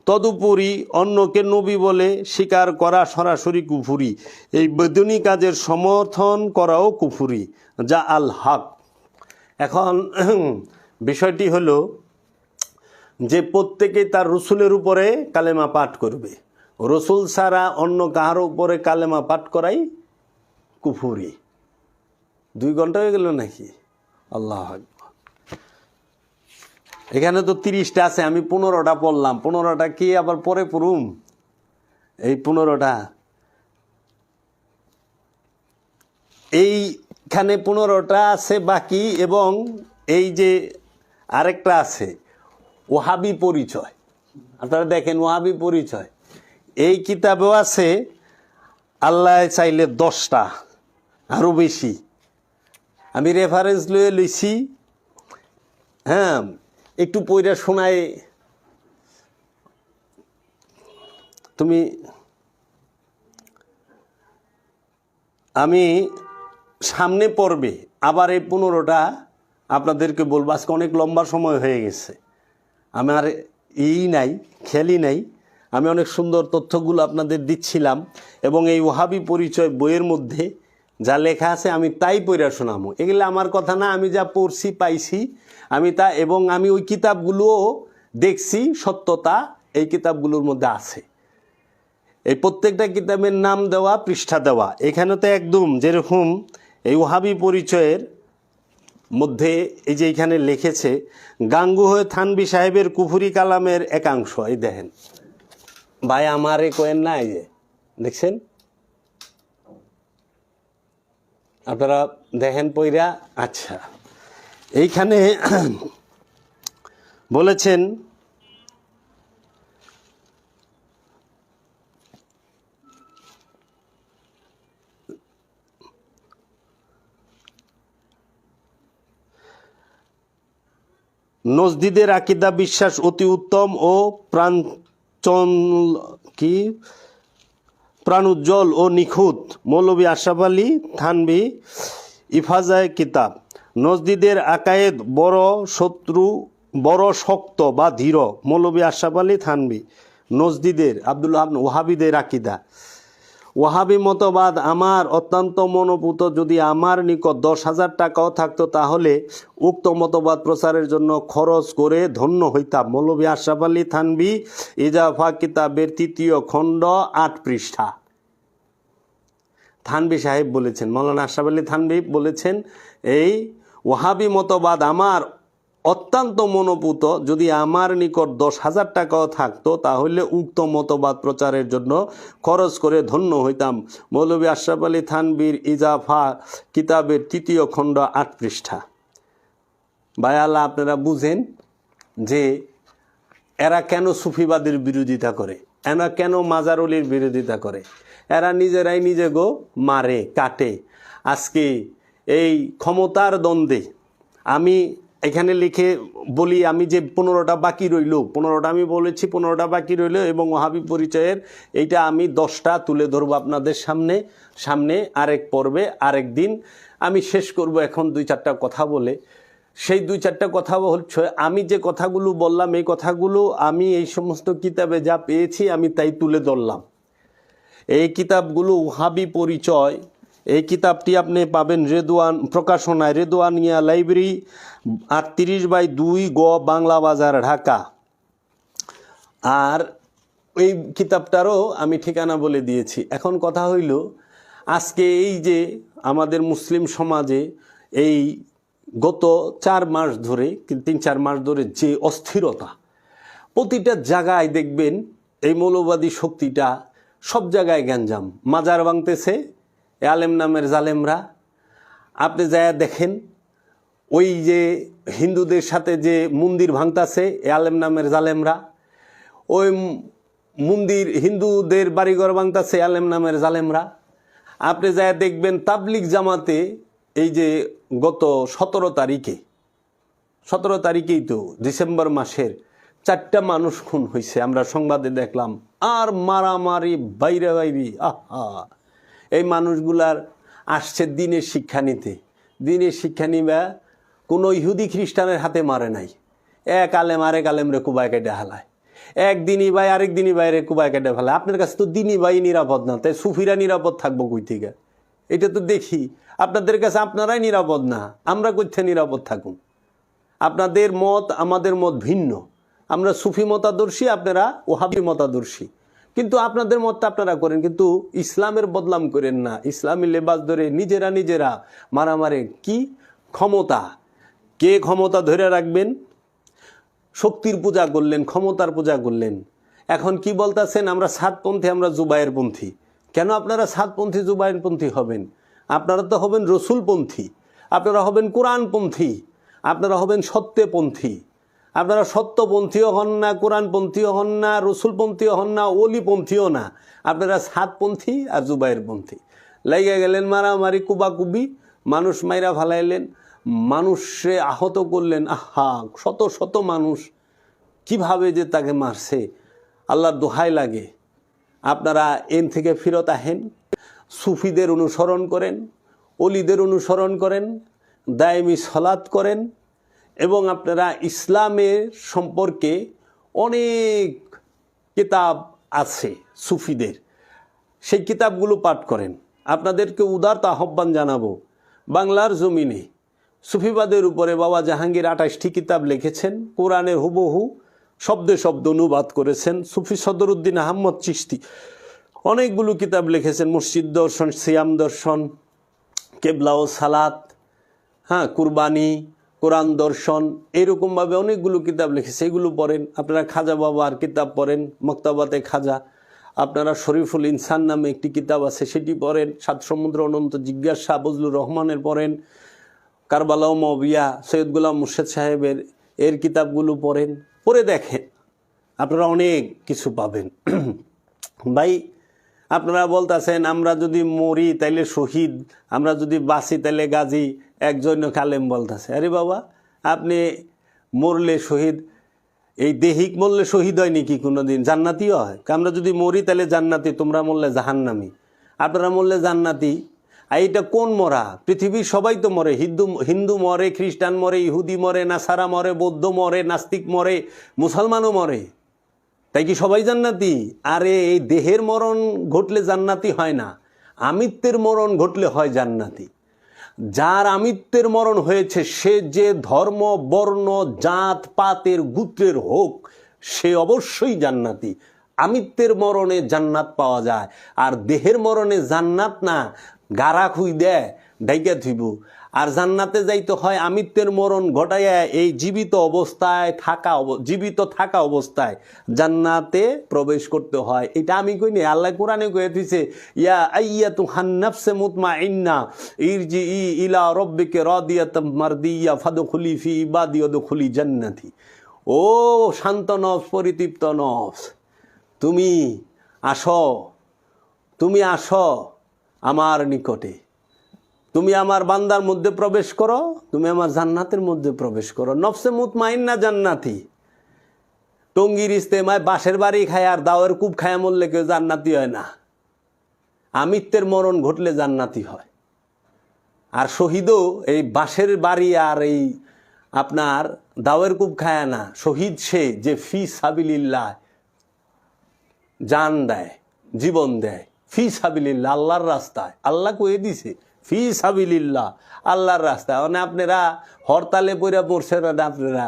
তদুপরি অন্যকে নবী বলে স্বীকার করা সরাসরি কুফরি। এই বেদনী কাজের সমর্থন করাও কুফরি, যা আল হক। এখন বিষয়টি হলো যে প্রত্যেকেই তার রসুলের উপরে কালেমা পাঠ করবে। রসুল ছাড়া অন্য কাহার উপরে কালেমা পাঠ করাই কুফরি। 2 ঘন্টা হয়ে গেল নাকি? আল্লাহ আকবার। এখানে তো 30টা আছে, আমি 15টা পড়লাম। 15টা কি আবার পরে পড়ুম? এই 15টা এই এখানে 15টা আছে বাকি, এবং এই যে আরেকটা আছে ওহাবি পরিচয়। আপনারা দেখেন ওহাবি পরিচয় এই কিতাবেও আছে, আল্লাহ চাইলে 10টা আরও বেশি। আমি রেফারেন্স লয়ে লইছি, হ্যাঁ, একটু পইরা শোনায়। তুমি আমি সামনে পড়বে আবার এই 15টা আপনাদেরকে বলবো। আজকে অনেক লম্বা সময় হয়ে গেছে, আমার নাই, খেয়ালই নাই। আমি অনেক সুন্দর তথ্যগুলো আপনাদের দিচ্ছিলাম, এবং এই ওহাবি পরিচয় বইয়ের মধ্যে যা লেখা আছে আমি তাই পড়া শোনাবো। এগুলো আমার কথা না, আমি যা পড়ছি পাইছি আমি তা, এবং আমি ওই কিতাবগুলোও দেখছি, সত্যতা এই কিতাবগুলোর মধ্যে আছে। এই প্রত্যেকটা কিতাবের নাম দেওয়া, পৃষ্ঠা দেওয়া। এখানে তো একদম যেরকম এই ওহাবি পরিচয়ের মধ্যে এই যে এখানে লিখেছে গাঙ্গু হয়ে থানবী সাহেবের কুফুরি কালামের একাংশ। এই দেখেন ভাই, আমারে কোয়েন না, এই যে দেখছেন, আপনারা দেখেন পইরা। আচ্ছা, এইখানে বলেছেন নজদিদের আকিদা বিশ্বাস অতি উত্তম ও প্রাণোজ্জ্বল ও নিখুঁত। মৌলভী আশরাফ আলী থানভী ইফাজায় কিতাব। নজদিদের আকায়েদ বড় শক্ত বা ধীর। মৌলভী আশরাফ আলী থানভী। নজদিদের আব্দুল্লাহ ওহাবিদের আকিদা। ওয়াহাবি মতবাদ আমার অত্যন্ত মনোপুত। যদি আমার নিকট 10,000 টাকাও থাকতো তাহলে উক্ত মতবাদ প্রচারের জন্য খরচ করে ধন্য হইতাম। মৌলভী আশরাফ আলী থানভী ইজাফা কিতাবের 3য় খণ্ড 8 পৃষ্ঠা। থানভী সাহেব বলেছেন, মৌলানা আশরাফ আলী থানভী বলেছেন, এই ওয়াহাবি মতবাদ আমার অত্যন্ত মনোপুত। যদি আমার নিকট 10,000 টাকাও থাকতো তাহলে উক্ত মতবাদ প্রচারের জন্য খরচ করে ধন্য হইতাম। মৌলভী আশরাফ আলী থানভীর ইজাফা কিতাবের 3য় খণ্ড 8 পৃষ্ঠা। ভাইয়াল্লাহ, আপনারা বুঝেন যে এরা কেন সুফিবাদের বিরোধিতা করে, এরা কেন মাজারুলির বিরোধিতা করে। এরা নিজেরাই নিজেগো মারে কাটে। আজকে এই ক্ষমতার দ্বন্দ্বে আমি এখানে লিখে বলি, আমি যে 15টা বাকি রইল, 15টা আমি বলেছি, 15টা বাকি রইল, এবং ওহাবি পরিচয়ের এইটা আমি 10টা তুলে ধরবো আপনাদের সামনে আরেক পর্বে, আরেক দিন আমি শেষ করব। এখন 2-4টা কথা বলে, সেই 2-4টা কথা হচ্ছে, আমি যে কথাগুলো বললাম এই কথাগুলো আমি এই সমস্ত কিতাবে যা পেয়েছি আমি তাই তুলে ধরলাম। এই কিতাবগুলো ওহাবি পরিচয়, এই কিতাবটি আপনি পাবেন রেদওয়ান প্রকাশনায়, রেদওয়ানিয়া লাইব্রেরি, 38/2 গ বাংলা বাজার, ঢাকা। আর এই কিতাবটারও আমি ঠিকানা বলে দিয়েছি। এখন কথা হইল, আজকে এই যে আমাদের মুসলিম সমাজে এই গত 4 মাস ধরে, 3-4 মাস ধরে যে অস্থিরতা, প্রতিটা জায়গায় দেখবেন এই মৌলবাদী শক্তিটা সব জায়গায় গ্যাঞ্জাম। মাজার ভাঙতেছে আলেম নামের জালেমরা। আপনি যায় দেখেন, ওই যে হিন্দুদের সাথে যে মন্দির ভাঙতাছে আলেম নামের জালেমরা, ওই মন্দির হিন্দুদের বাড়িঘর ভাঙতাছে আলেম নামের জালেমরা। আপনি যায় দেখবেন তাবলিগ জামাতে এই যে গত 17 তারিখেই তো ডিসেম্বর মাসের 4টা মানুষ খুন হয়েছে, আমরা সংবাদে দেখলাম। আর মারামারি বাইরে, আহা! এই মানুষগুলার আসছে দিনের শিক্ষা নিতে। দিনের শিক্ষা নিবা কোনো ইহুদি খ্রিস্টানের হাতে মারে নাই। এক আলেম আরেক আলেমরে কুবায় কেটে হালায়, এক দিনই ভাই আরেক দিনই বাইরে কুবায় কেটে ফেলায়। আপনার কাছে তো দিনই ভাই নিরাপদ না, তাই সুফিরা নিরাপদ থাকবো কই থেকে? এটা তো দেখি আপনাদের কাছে আপনারাই নিরাপদ না, আমরা কোথায় নিরাপদ থাকুন? আপনাদের মত আমাদের মত ভিন্ন। আমরা সুফি মতাদর্শী, আপনারা ওহাবি মতাদর্শী, কিন্তু আপনাদের মতটা আপনারা করেন, কিন্তু ইসলামের বদনাম করেন না। ইসলামী লেবাস ধরে নিজেরা মারামারে। কি ক্ষমতা, কে ক্ষমতা ধরে রাখবেন? শক্তির পূজা করলেন, ক্ষমতার পূজা করলেন। এখন কি বলতেছেন? আমরা সাতপন্থী, আমরা জুবায়েরপন্থী। কেন আপনারা সাতপন্থী জুবায়েরপন্থী হবেন? আপনারা তো হবেন রসুলপন্থী, আপনারা হবেন কোরআনপন্থী, আপনারা হবেন সত্যপন্থী। আপনারা সত্যপন্থীও হন না, কোরআনপন্থীও হন না, রসুলপন্থীও হন না, অলিপন্থীও না। আপনারা সাতপন্থী আর জুবাইরপন্থী। লাইগা গেলেন মারামারি, কুবাকুবি, মানুষ মাইরা ফালাইলেন, মানুষে আহত করলেন। আহা, শত শত মানুষ কিভাবে যে তাকে মারছে, আল্লাহর দোহাই লাগে। আপনারা এন থেকে ফিরত আহেন, সুফিদের অনুসরণ করেন, অলিদের অনুসরণ করেন, দায়েমি সলাৎ করেন, এবং আপনারা ইসলামের সম্পর্কে অনেক কিতাব আছে সুফিদের, সেই কিতাবগুলো পাঠ করেন। আপনাদেরকে উদারতা আহ্বান জানাবো, বাংলার জমিনে সুফিবাদের উপরে বাবা জাহাঙ্গীর 28টি কিতাব লিখেছেন, কোরআনের হুবহু শব্দে শব্দ অনুবাদ করেছেন। সুফি সদরুদ্দিন আহমদ চিশতি অনেকগুলো কিতাব লিখেছেন, মসজিদ দর্শন, সিয়াম দর্শন, কেবলা ও সালাত, কুরবানি, কোরআন দর্শন, এরকমভাবে অনেকগুলো কিতাব লিখেছে। এগুলো পড়েন। আপনারা খাজা বাবার কিতাব পড়েন, মক্তাবাতে খাজা। আপনারা শরীফুল ইনসান নামে একটি কিতাব আছে, সেটি পড়েন। সাত সমুদ্র অনন্ত জিজ্ঞাসা বজলুর রহমানের পড়েন। কারবালা ও মবিয়া সৈয়দ গোলাম মুর্শেদ সাহেবের এর কিতাবগুলো পড়েন, পড়ে দেখেন, আপনারা অনেক কিছু পাবেন। ভাই, আপনারা বলতেছেন আমরা যদি মরি তাইলে শহীদ, আমরা যদি বাঁচি তাইলে গাজী। একজন কালেম বলতেছে, আরে বাবা, আপনি মরলে শহীদ, এই দেহিক মরলে শহীদ হয় নাকি কোনোদিন? জান্নাতিও হয়। আমরা যদি মরি তাহলে জান্নাতি, তোমরা মরলে জাহান্নামি। আপনারা মরলে জান্নাতি। আর এটা কোন মরা? পৃথিবীর সবাই তো মরে। হিন্দু মরে, খ্রিস্টান মরে, ইহুদি মরে, নাসারা মরে, বৌদ্ধ মরে, নাস্তিক মরে, মুসলমানও মরে। তাই কি সবাই জান্নাতি? আরে এই দেহের মরণ ঘটলে জান্নাতি হয় না, আমিত্বের মরণ ঘটলে হয় জান্নাতি। যার আমিত্বের মরণ হয়েছে, সে যে ধর্ম, বর্ণ, জাত, পাতের, গোত্রের হোক, সে অবশ্যই জান্নাতি। আমিত্বের মরণে জান্নাত পাওয়া যায়, আর দেহের মরণে জান্নাত না, গারা খুই দেয়, ডাইকা থইব। আর জান্নাতে যাইতে হয় আমিত্বের মরণ ঘটাইয়া এই জীবিত থাকা অবস্থায় জান্নাতে প্রবেশ করতে হয়। এটা আমি কইনি, আল্লাহ কোরআনে কয়ে দিয়েছে, ইয়া আইয়াতুহান নাফসে মুতমাইন্না ইরজিই ইলা রাব্বিকা রাদিয়াতাম মারদিয়া ফাদখুলি ফি ইবাদি ওয়াদখুলি জান্নাতি। ও শান্ত নফস, পরিতৃপ্ত নফস, তুমি আসো আমার নিকটে, তুমি আমার বান্দার মধ্যে প্রবেশ করো, তুমি আমার জান্নাতের মধ্যে প্রবেশ করো। নফসে মুতমাইন্না জান্নাতি। টঙ্গির ইস্তেমায় বাঁশের বাড়ি খায় আর দাওয়ের কূপ খায়া মরলে কেউ জান্নাতি হয় না। আমিত্বের মরণ ঘটলে জান্নাতি হয়। আর শহীদও এই বাঁশের বাড়ি আর এই আপনার দাওয়ের কূপ খায় না। শহীদ সে যে ফি সাবিলিল্লাহ জান দেয়, জীবন দেয়, ফি সাবিলিল্লাহ, আল্লাহর রাস্তায়। আল্লাহ কয়ে দিছে ফি সাবিলিল্লাহ, আল্লাহর রাস্তায়। মানে আপনারা হরতালে পইরা পড়ছেন না, আপনারা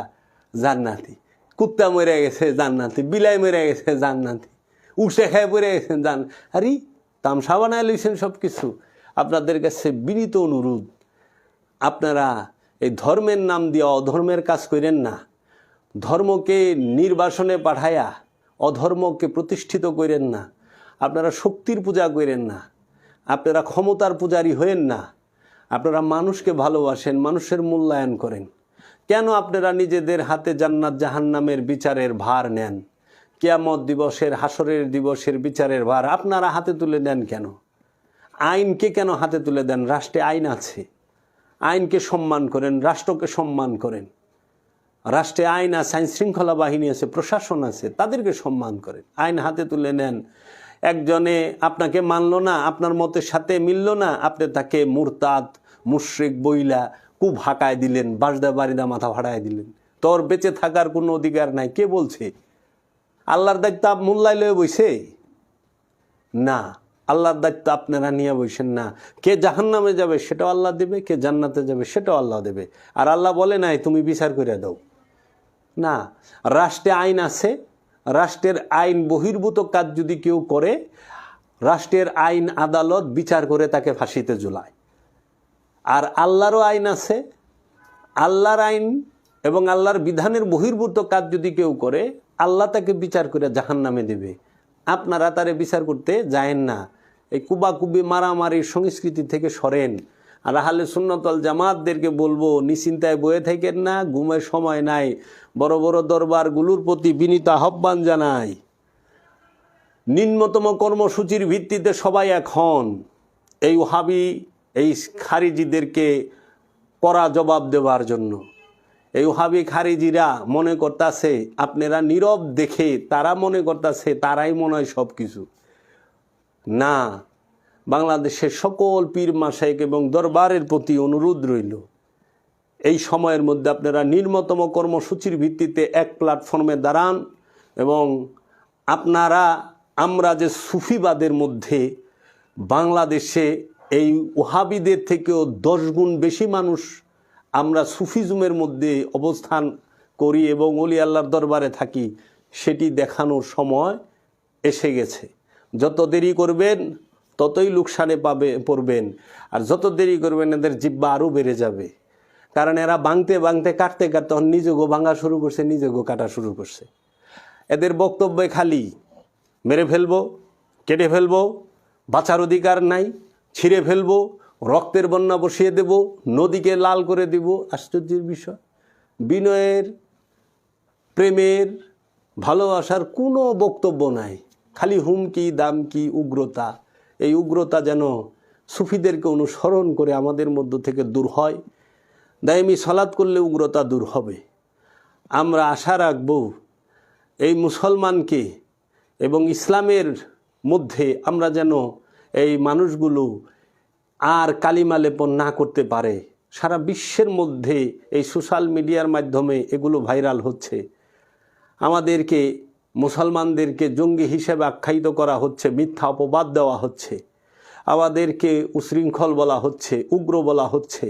জান্নাতি। কুত্তা মরে গেছে জান্নাতি, বিলাই মরে গেছে জান্নাতি, উষে খায় পড়ে গেছেন আরে তামসা বানায় লইছেন সব কিছু। আপনাদের কাছে বিনীত অনুরোধ, আপনারা এই ধর্মের নাম দিয়ে অধর্মের কাজ করেন না। ধর্মকে নির্বাসনে পাঠায়া অধর্মকে প্রতিষ্ঠিত করেন না। আপনারা শক্তির পূজা করেন না, আপনারা ক্ষমতার পূজারী হয়েন না। আপনারা মানুষকে ভালোবাসেন, মানুষের মূল্যায়ন করেন। কেন আপনারা নিজেদের হাতে জান্নাত জাহান্নামের বিচারের ভার নেন? কিয়ামত দিবসের, হাসরের দিবসের বিচারের ভার আপনারা হাতে তুলে দেন কেন? আইনকে কেন হাতে তুলে দেন? রাষ্ট্রে আইন আছে, আইনকে সম্মান করেন, রাষ্ট্রকে সম্মান করেন। রাষ্ট্রে আইন আছে, আইন শৃঙ্খলা বাহিনী আছে, প্রশাসন আছে, তাদেরকে সম্মান করেন। আইন হাতে তুলে নেন। একজনে আপনাকে মানলো না, আপনার মতের সাথে মিলল না, আপনি তাকে মুরতাদ, মুশরিক বইলা কুব হাঁকায় দিলেন, বাসদা বাড়িদা মাথা ভাড়ায় দিলেন। তোর বেঁচে থাকার কোনো অধিকার নাই। কে বলছে? আল্লাহর দায়িত্ব মোল্লাই লয়ে বইছে না, আল্লাহর দায়িত্ব আপনারা নিয়ে বসেন না। কে জাহান্নামে যাবে সেটাও আল্লাহ দেবে, কে জান্নাতে যাবে সেটাও আল্লাহ দেবে। আর আল্লাহ বলে নাই তুমি বিচার করে দাও না। রাষ্ট্রে আইন আছে, রাষ্ট্রের আইন বহির্ভূত কাজ যদি কেউ করে, রাষ্ট্রের আইন আদালত বিচার করে তাকে ফাঁসিতে ঝুলায়। আর আল্লাহরও আইন আছে, আল্লাহর আইন এবং আল্লাহর বিধানের বহির্ভূত কাজ যদি কেউ করে, আল্লাহ তাকে বিচার করে জাহান্নামে দেবে। আপনারা তারে বিচার করতে যায়েন না। এই কুবাকুবি মারামারির সংস্কৃতি থেকে সরেন। আর আহলে সুন্নাত ওয়াল জামাতদেরকে বলবো, নিশ্চিন্তায় বয়ে থাকেন না, ঘুমের সময় নাই। বড় বড় দরবারগুলোর প্রতি বিনীত আহ্বান জানাই, নিম্নতম কর্মসূচির ভিত্তিতে সবাই এখন এই ওহাবি এই খারিজিদেরকে কড়া জবাব দেওয়ার জন্য। এই ওহাবি খারিজিরা মনে করতেছে আপনারা নীরব দেখে তারা মনে করতেছে তারাই মনে হয় সব কিছু। না, বাংলাদেশের সকল পীর মাশায়েখ এবং দরবারের প্রতি অনুরোধ রইল, এই সময়ের মধ্যে আপনারা নিম্নতম কর্মসূচির ভিত্তিতে এক প্ল্যাটফর্মে দাঁড়ান এবং আপনারা আমরা যে সুফিবাদের মধ্যে বাংলাদেশে এই ওহাবিদের থেকেও 10 গুণ বেশি মানুষ আমরা সুফিজমের মধ্যে অবস্থান করি এবং ওলি আল্লাহর দরবারে থাকি, সেটি দেখানোর সময় এসে গেছে। যত দেরি করবেন ততই লোকসানে পড়বেন, আর যত দেরি করবেন এদের জিব্বা আরও বেড়ে যাবে। কারণ এরা ভাঙতে ভাঙতে কাটতে কাটতে নিজেগো ভাঙা শুরু করছে, নিজেগো কাটা শুরু করছে। এদের বক্তব্যে খালি মেরে ফেলবো, কেটে ফেলবো, বাঁচার অধিকার নাই, ছিঁড়ে ফেলবো, রক্তের বন্যা বসিয়ে দেব, নদীকে লাল করে দিব। আশ্চর্যের বিষয়, বিনয়ের, প্রেমের, ভালোবাসার কোনো বক্তব্য নাই, খালি হুমকি দামকি, উগ্রতা। এই উগ্রতা যেন সুফিদেরকে অনুসরণ করে আমাদের মধ্য থেকে দূর হয়। দাইমি সালাত করলে উগ্রতা দূর হবে। আমরা আশা রাখব এই মুসলমানকে এবং ইসলামের মধ্যে আমরা যেন এই মানুষগুলো আর কালিমা লেপন না করতে পারে। সারা বিশ্বের মধ্যে এই সোশ্যাল মিডিয়ার মাধ্যমে এগুলো ভাইরাল হচ্ছে। আমাদেরকে মুসলমানদেরকে জঙ্গি হিসেবে আখ্যায়িত করা হচ্ছে, মিথ্যা অপবাদ দেওয়া হচ্ছে, আমাদেরকে উশৃঙ্খল বলা হচ্ছে, উগ্র বলা হচ্ছে।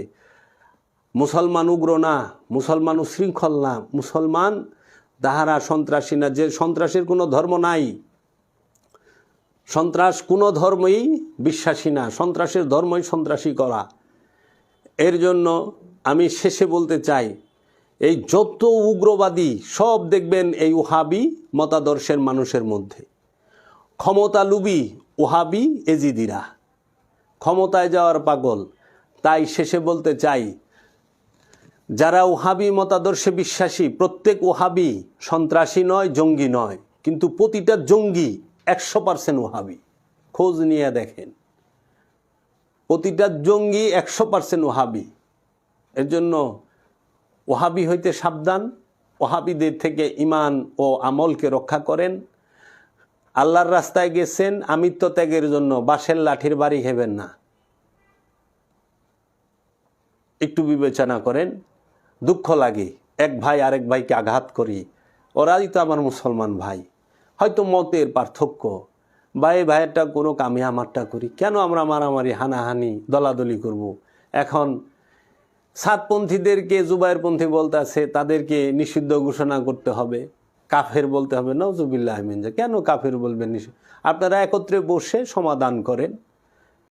মুসলমান উগ্র না, মুসলমান উশৃঙ্খল না, মুসলমান তাহারা সন্ত্রাসী না। যে সন্ত্রাসের কোনো ধর্ম নাই, সন্ত্রাস কোনো ধর্মই বিশ্বাসী না, সন্ত্রাসের ধর্মই সন্ত্রাসী করা। এর জন্য আমি শেষে বলতে চাই, এই যত উগ্রবাদী সব দেখবেন এই ওহাবি মতাদর্শের মানুষের মধ্যে। ক্ষমতালুবী ওহাবি এজিদিরা, ক্ষমতায় যাওয়ার পাগল। তাই শেষে বলতে চাই, যারা ওহাবি মতাদর্শে বিশ্বাসী, প্রত্যেক ওহাবি সন্ত্রাসী নয়, জঙ্গি নয়, কিন্তু প্রতিটা জঙ্গি 100% ওহাবি। খোঁজ নিয়ে দেখেন, প্রতিটা জঙ্গি 100% ওহাবি। এর জন্য ওহাবি হইতে সাবধান, ওহাবিদের থেকে ইমান ও আমলকে রক্ষা করেন। আল্লাহর রাস্তায় গেছেন আমিত্ব ত্যাগের জন্য, বাঁশের লাঠির বাড়ি খেবেন না। একটু বিবেচনা করেন। দুঃখ লাগে, এক ভাই আরেক ভাইকে আঘাত করি, ওরাই তো আমার মুসলমান ভাই, হয়তো মতের পার্থক্য, ভাই ভাইয়েরটা কোনো কামে আমারটা করি, কেন আমরা মারামারি হানাহানি দলাদলি করব। এখন সাতপন্থীদেরকে জুবায়েরপন্থী বলতে আছে, তাদেরকে নিষিদ্ধ ঘোষণা করতে হবে, কাফের বলতে হবে। নাউজুবিল্লাহ মিন, কেন কাফের বলবেন? আপনারা একত্রে বসে সমাধান করেন।